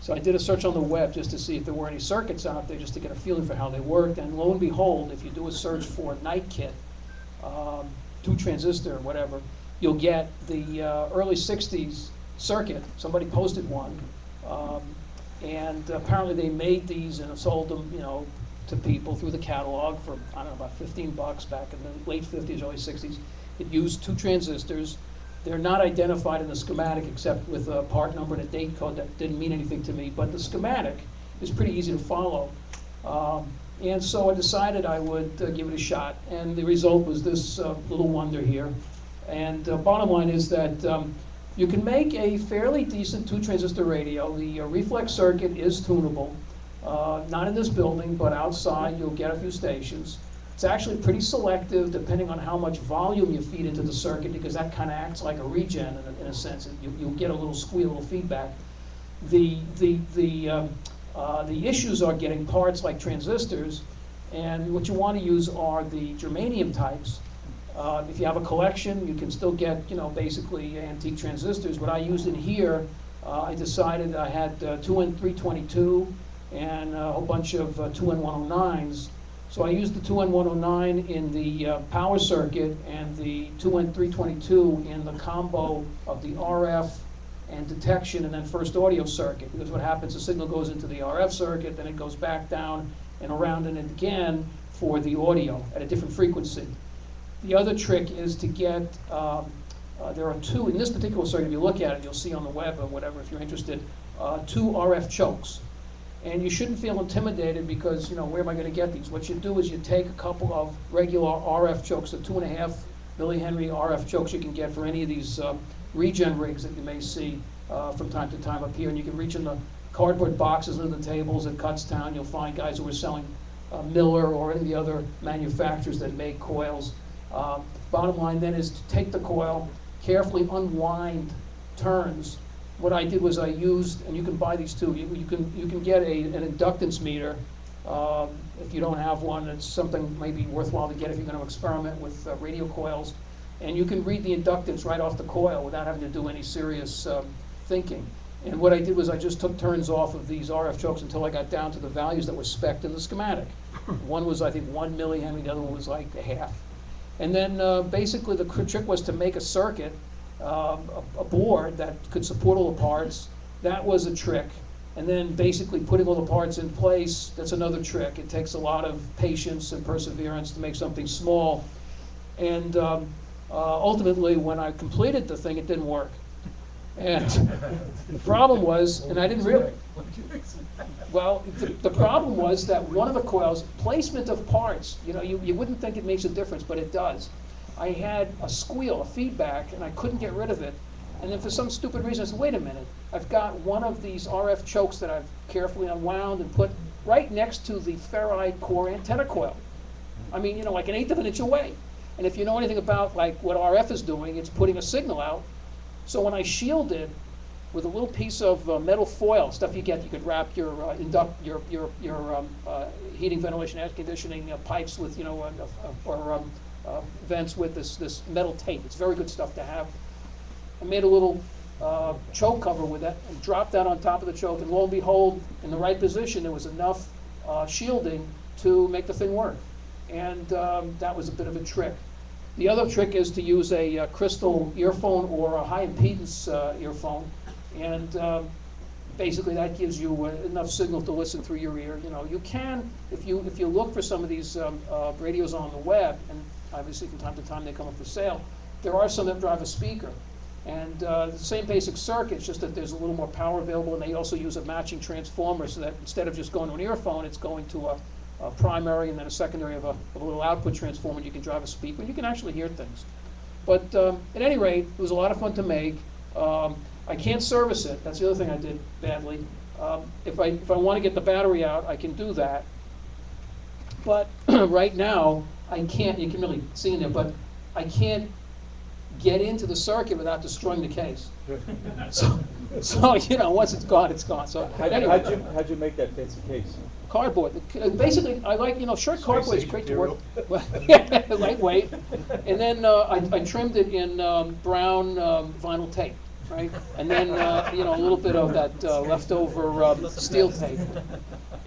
So I did a search on the web just to see if there were any circuits out there, just to get a feeling for how they worked. And lo and behold, if you do a search for Night Kit, 2-transistor, whatever, you'll get the early 60s circuit. Somebody posted one. And apparently they made these and sold them, you know, to people through the catalog for, I don't know, about 15 bucks back in the late 50s, early 60s. It used 2 transistors. They're not identified in the schematic except with a part number and a date code. That didn't mean anything to me, but the schematic is pretty easy to follow. And so I decided I would give it a shot, and the result was this little wonder here. And bottom line is that you can make a fairly decent 2-transistor radio. The reflex circuit is tunable. Not in this building, but outside you'll get a few stations. It's actually pretty selective depending on how much volume you feed into the circuit, because that kind of acts like a regen in a sense. You'll get a little squeal, a little feedback. The issues are getting parts like transistors, and what you want to use are the germanium types. If you have a collection, you can still get, you know, basically antique transistors. What I used in here, I decided I had 2N322 and a whole bunch of 2N109s. So I used the 2N109 in the power circuit and the 2N322 in the combo of the RF and detection and then first audio circuit. Because what happens, the signal goes into the RF circuit, then it goes back down and around and again for the audio at a different frequency. The other trick is to get, there are 2, in this particular circuit, if you look at it, you'll see on the web or whatever if you're interested, 2 RF chokes. And you shouldn't feel intimidated because, you know, where am I going to get these? What you do is you take a couple of regular RF chokes, the 2.5 millihenry RF chokes you can get for any of these regen rigs that you may see from time to time up here. And you can reach in the cardboard boxes under the tables at Kutztown. You'll find guys who are selling Miller or any of the other manufacturers that make coils. Bottom line then is to take the coil, carefully unwind turns. What I did was I used, and you can buy these too, you can get an inductance meter. If you don't have one, it's something maybe worthwhile to get if you're going to experiment with radio coils. And you can read the inductance right off the coil without having to do any serious thinking. And what I did was I just took turns off of these RF chokes until I got down to the values that were spec'd in the schematic. One was, I think, 1 millihenry, the other one was like a half. And then basically the trick was to make a circuit, a board that could support all the parts. That was a trick. And then basically putting all the parts in place, that's another trick. It takes a lot of patience and perseverance to make something small. And ultimately, when I completed the thing, it didn't work. And the problem was, and I didn't really, well, the problem was that one of the coils, placement of parts, you know, you wouldn't think it makes a difference, but it does. I had a squeal, a feedback, and I couldn't get rid of it. And then for some stupid reason, I said, wait a minute, I've got one of these RF chokes that I've carefully unwound and put right next to the ferrite core antenna coil. I mean, you know, like 1/8 of an inch away. And if you know anything about like what RF is doing, it's putting a signal out. So when I shielded with a little piece of metal foil, stuff you could wrap your heating, ventilation, air conditioning pipes with, you know, or vents with this metal tape. It's very good stuff to have. I made a little choke cover with that and dropped that on top of the choke, and lo and behold, in the right position, there was enough shielding to make the thing work. And that was a bit of a trick. The other trick is to use a crystal earphone or a high impedance earphone, and basically that gives you enough signal to listen through your ear. You know, you can, if you look for some of these radios on the web, and obviously from time to time they come up for sale, there are some that drive a speaker. And the same basic circuit, it's just that there's a little more power available, and they also use a matching transformer so that instead of just going to an earphone, it's going to a primary and then a secondary of a little output transformer, and you can drive a speaker, and you can actually hear things. But at any rate, it was a lot of fun to make. I can't service it. That's the other thing I did badly. If I want to get the battery out, I can do that. But right now, I can't, you can really see in there, but I can't get into the circuit without destroying the case. So you know, once it's gone, it's gone. So anyway. How'd you make that fancy case? Cardboard. Basically, I like, you know, short cardboard is great to work. Yeah, lightweight. And then I trimmed it in brown vinyl tape, right? And then, you know, a little bit of that leftover steel tape.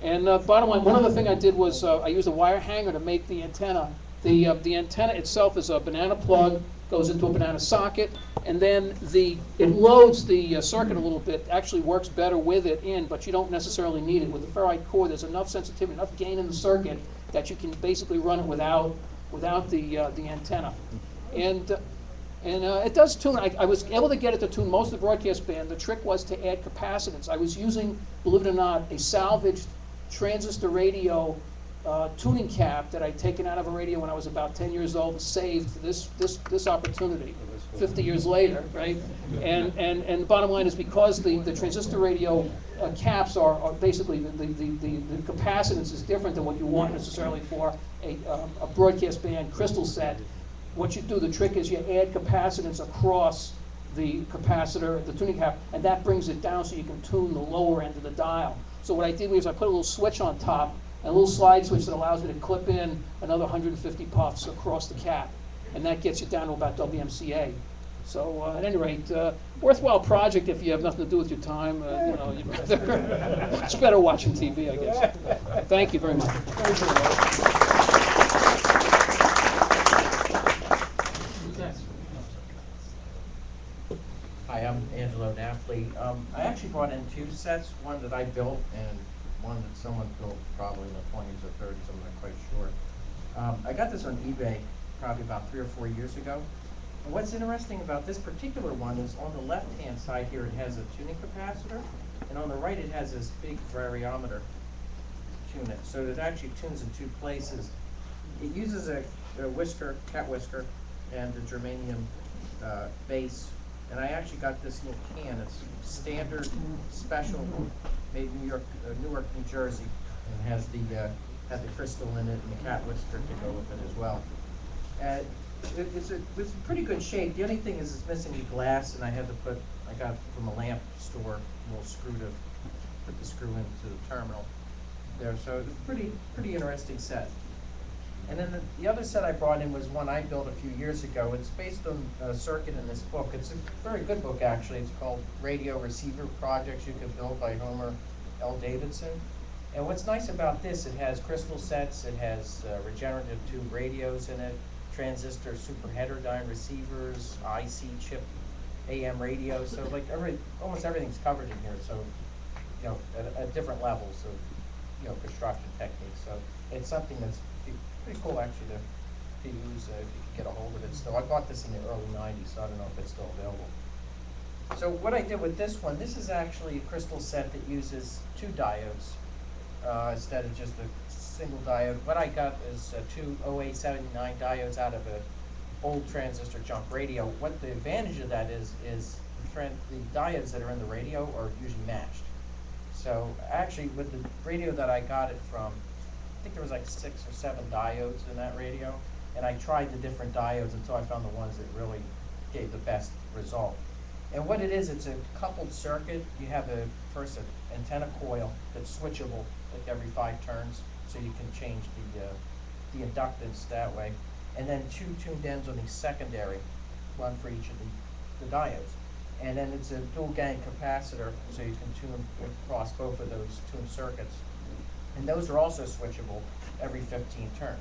And bottom line, one other thing I did was I used a wire hanger to make the antenna. The antenna itself is a banana plug, goes into a banana socket, and then it loads the circuit a little bit, actually works better with it in, but you don't necessarily need it. With the ferrite core, there's enough sensitivity, enough gain in the circuit that you can basically run it without the antenna. And it does tune. I was able to get it to tune most of the broadcast band. The trick was to add capacitance. I was using, believe it or not, a salvaged transistor radio tuning cap that I'd taken out of a radio when I was about 10 years old and saved for this opportunity 50 years later, right? And the bottom line is because the transistor radio caps are basically, the capacitance is different than what you want necessarily for a broadcast band crystal set. What you do, the trick is you add capacitance across the capacitor, the tuning cap, and that brings it down so you can tune the lower end of the dial. So what I did was I put a little switch on top, and a little slide switch that allows me to clip in another 150 puffs across the cap. And that gets you down to about WMCA. So at any rate, worthwhile project if you have nothing to do with your time. You know, you'd rather, it's better watching TV, I guess. Thank you very much. Hi, I'm Angelo Napoli. I actually brought in two sets, one that I built and one that someone built probably in the 20s or 30s, I'm not quite sure. I got this on eBay probably about 3 or 4 years ago. And what's interesting about this particular one is on the left-hand side here it has a tuning capacitor, and on the right it has this big variometer to tune it. So it actually tunes in 2 places. It uses a whisker, cat whisker, and a germanium base. And I actually got this little can. It's standard, special, made in Newark, New Jersey, and has the crystal in it and the cat whisker to go with it as well. It's in pretty good shape. The only thing is it's missing the glass, and I got it from a lamp store, a little screw to put the screw into the terminal there. So it's a pretty interesting set. And then the other set I brought in was one I built a few years ago. It's based on a circuit in this book. It's a very good book, actually. It's called Radio Receiver Projects You Can Build by Homer L. Davidson. And what's nice about this, it has crystal sets, it has regenerative tube radios in it, transistor super heterodyne receivers, IC chip AM radios. So like almost everything's covered in here. So, you know, at different levels of, you know, construction techniques. So it's something that's pretty cool actually to use if you can get a hold of it still. I bought this in the early 90s, so I don't know if it's still available. So what I did with this one, this is actually a crystal set that uses 2 diodes instead of just a single diode. What I got is 2 OA79 diodes out of an old transistor junk radio. What the advantage of that is the diodes that are in the radio are usually matched. So actually with the radio that I got it from, I think there was like 6 or 7 diodes in that radio, and I tried the different diodes until I found the ones that really gave the best result. And what it is, it's a coupled circuit. You have first an antenna coil that's switchable like every 5 turns, so you can change the inductance that way. And then 2 tuned ends on the secondary, one for each of the diodes. And then it's a dual gang capacitor, so you can tune across both of those tuned circuits. And those are also switchable every 15 turns.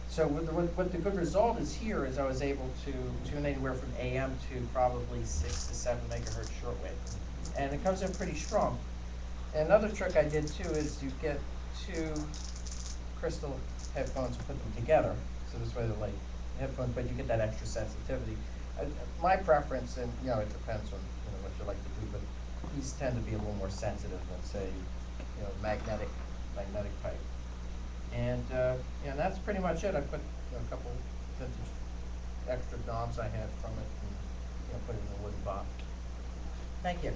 So what the good result is here is I was able to tune anywhere from AM to probably 6 to 7 megahertz shortwave. And it comes in pretty strong. And another trick I did too is you get 2 crystal headphones and put them together. So this way they're like headphones, but you get that extra sensitivity. My preference, and you know, it depends on what you like to do, but these tend to be a little more sensitive than say, magnetic type. And that's pretty much it. I put a couple vintage extra knobs I had from it, and put it in a wooden box. Thank you.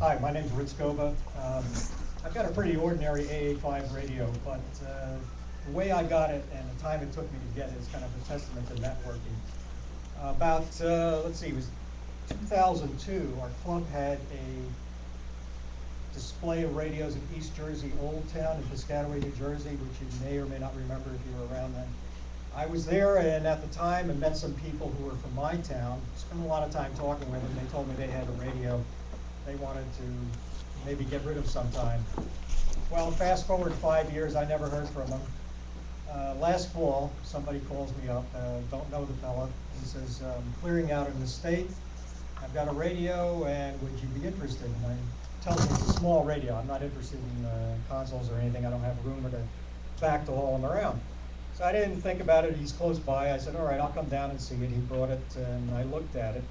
Hi, my name's Rich Gova. I've got a pretty ordinary AA5 radio, but the way I got it and the time it took me to get it is kind of a testament to networking. Let's see, it was 2002, our club had a display of radios in East Jersey, Old Town in Piscataway, New Jersey, which you may or may not remember if you were around then. I was there and at the time and met some people who were from my town, spent a lot of time talking with them. They told me they had a radio they wanted to maybe get rid of sometime. Well, fast forward 5 years, I never heard from them. Last fall, somebody calls me up, don't know the fella. He says, clearing out in the state, I've got a radio and would you be interested? And I tell him it's a small radio. I'm not interested in consoles or anything. I don't have room or to back to haul them around. So I didn't think about it. He's close by. I said, all right, I'll come down and see it. He brought it and I looked at it.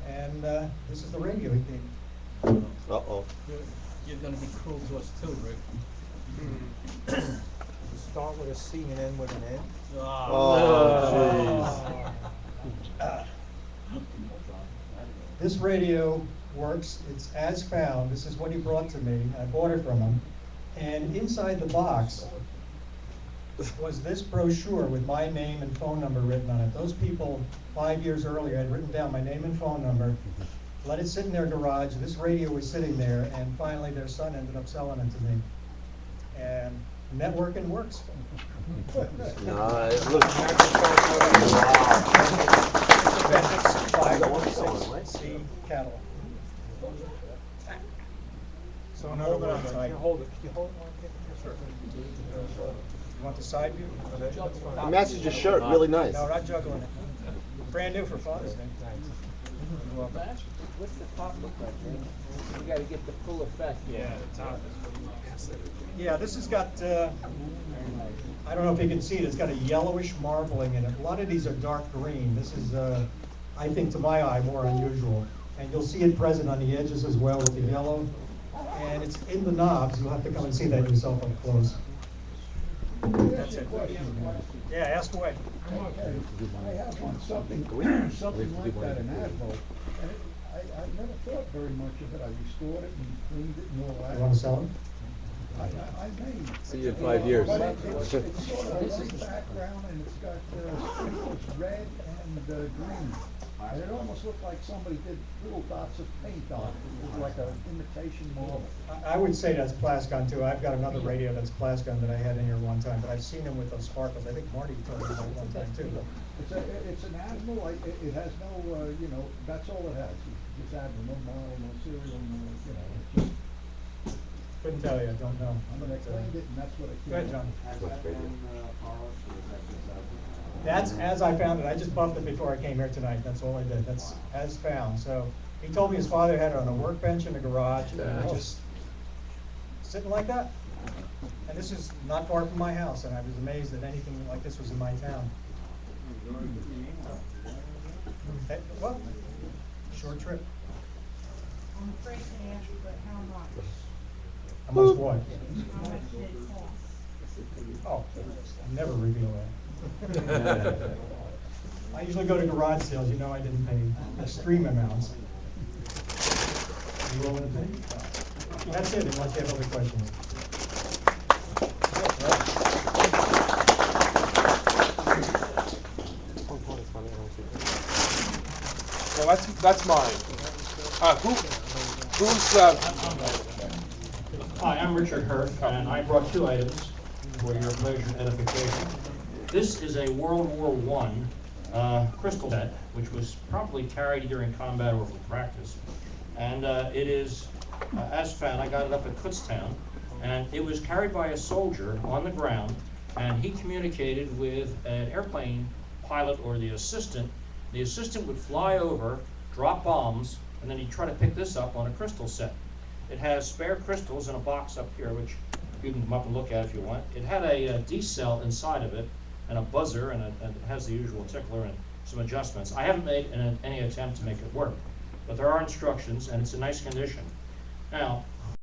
And this is the radio he gave me. Uh-oh. You're gonna be cruel to us too, Rick. Start with a C and end with an N. Oh, This radio works. It's as found. This is what he brought to me. I bought it from him. And inside the box was this brochure with my name and phone number written on it. Those people 5 years earlier had written down my name and phone number, let it sit in their garage. This radio was sitting there, and finally their son ended up selling it to me. And networking works. Nice. Look. C catalog. So in other words, You hold it. You hold it. You want the side view? It matches your shirt really nice. No, not juggling it. Brand new for Father's Day. What's the top look like, man? You gotta get the full effect. Yeah, the top is. Yeah, this has got, I don't know if you can see it, it's got a yellowish marbling in it. A lot of these are dark green. This is, I think to my eye, more unusual. And you'll see it present on the edges as well with the yellow. And it's in the knobs. You'll have to come and see that yourself up close. That's it. Yeah, ask away. Okay. I have one, something like that in Advo. And I never thought very much of it. I restored it and cleaned it and all that. You want to sell them? I may. See you in 5 years. But it's sort of a light background and it's got sprinkles red and green. And it almost looked like somebody did little dots of paint on it. It was like an imitation marble. I would say that's Plascon too. I've got another radio that's Plascon that I had in here one time, but I've seen them with those sparkles. I think Marty told me about it one time too. It's an Admiral. It has no, that's all it has. It's Admiral, no model, no serial, no, it's just. Couldn't tell you, I don't know. I'm gonna clean it and that's what it Go ahead, John. That's That's as I found it. I just buffed it before I came here tonight. That's all I did. That's as found. So he told me his father had it on a workbench in the garage, and it just sitting like that. And this is not far from my house, and I was amazed that anything like this was in my town. Hey, well, short trip. I'm afraid to ask you, but how much? How much what? How much did it cost? Oh, I never reveal that. I usually go to garage sales. You know I didn't pay extreme amounts. You willing to pay? That's it, unless you have other questions. Well, that's mine. Hi, I'm Richard Hurth, and I brought 2 items for your pleasure and edification. This is a World War I crystal set, which was probably carried either in combat or for practice. And it is, as found, I got it up at Kutztown, and it was carried by a soldier on the ground, and he communicated with an airplane pilot or the assistant. The assistant would fly over, drop bombs, and then he'd try to pick this up on a crystal set. It has spare crystals in a box up here, which you can come up and look at if you want. It had a D-cell inside of it, and a buzzer, and it has the usual tickler and some adjustments. I haven't made any attempt to make it work, but there are instructions, and it's in nice condition. Now,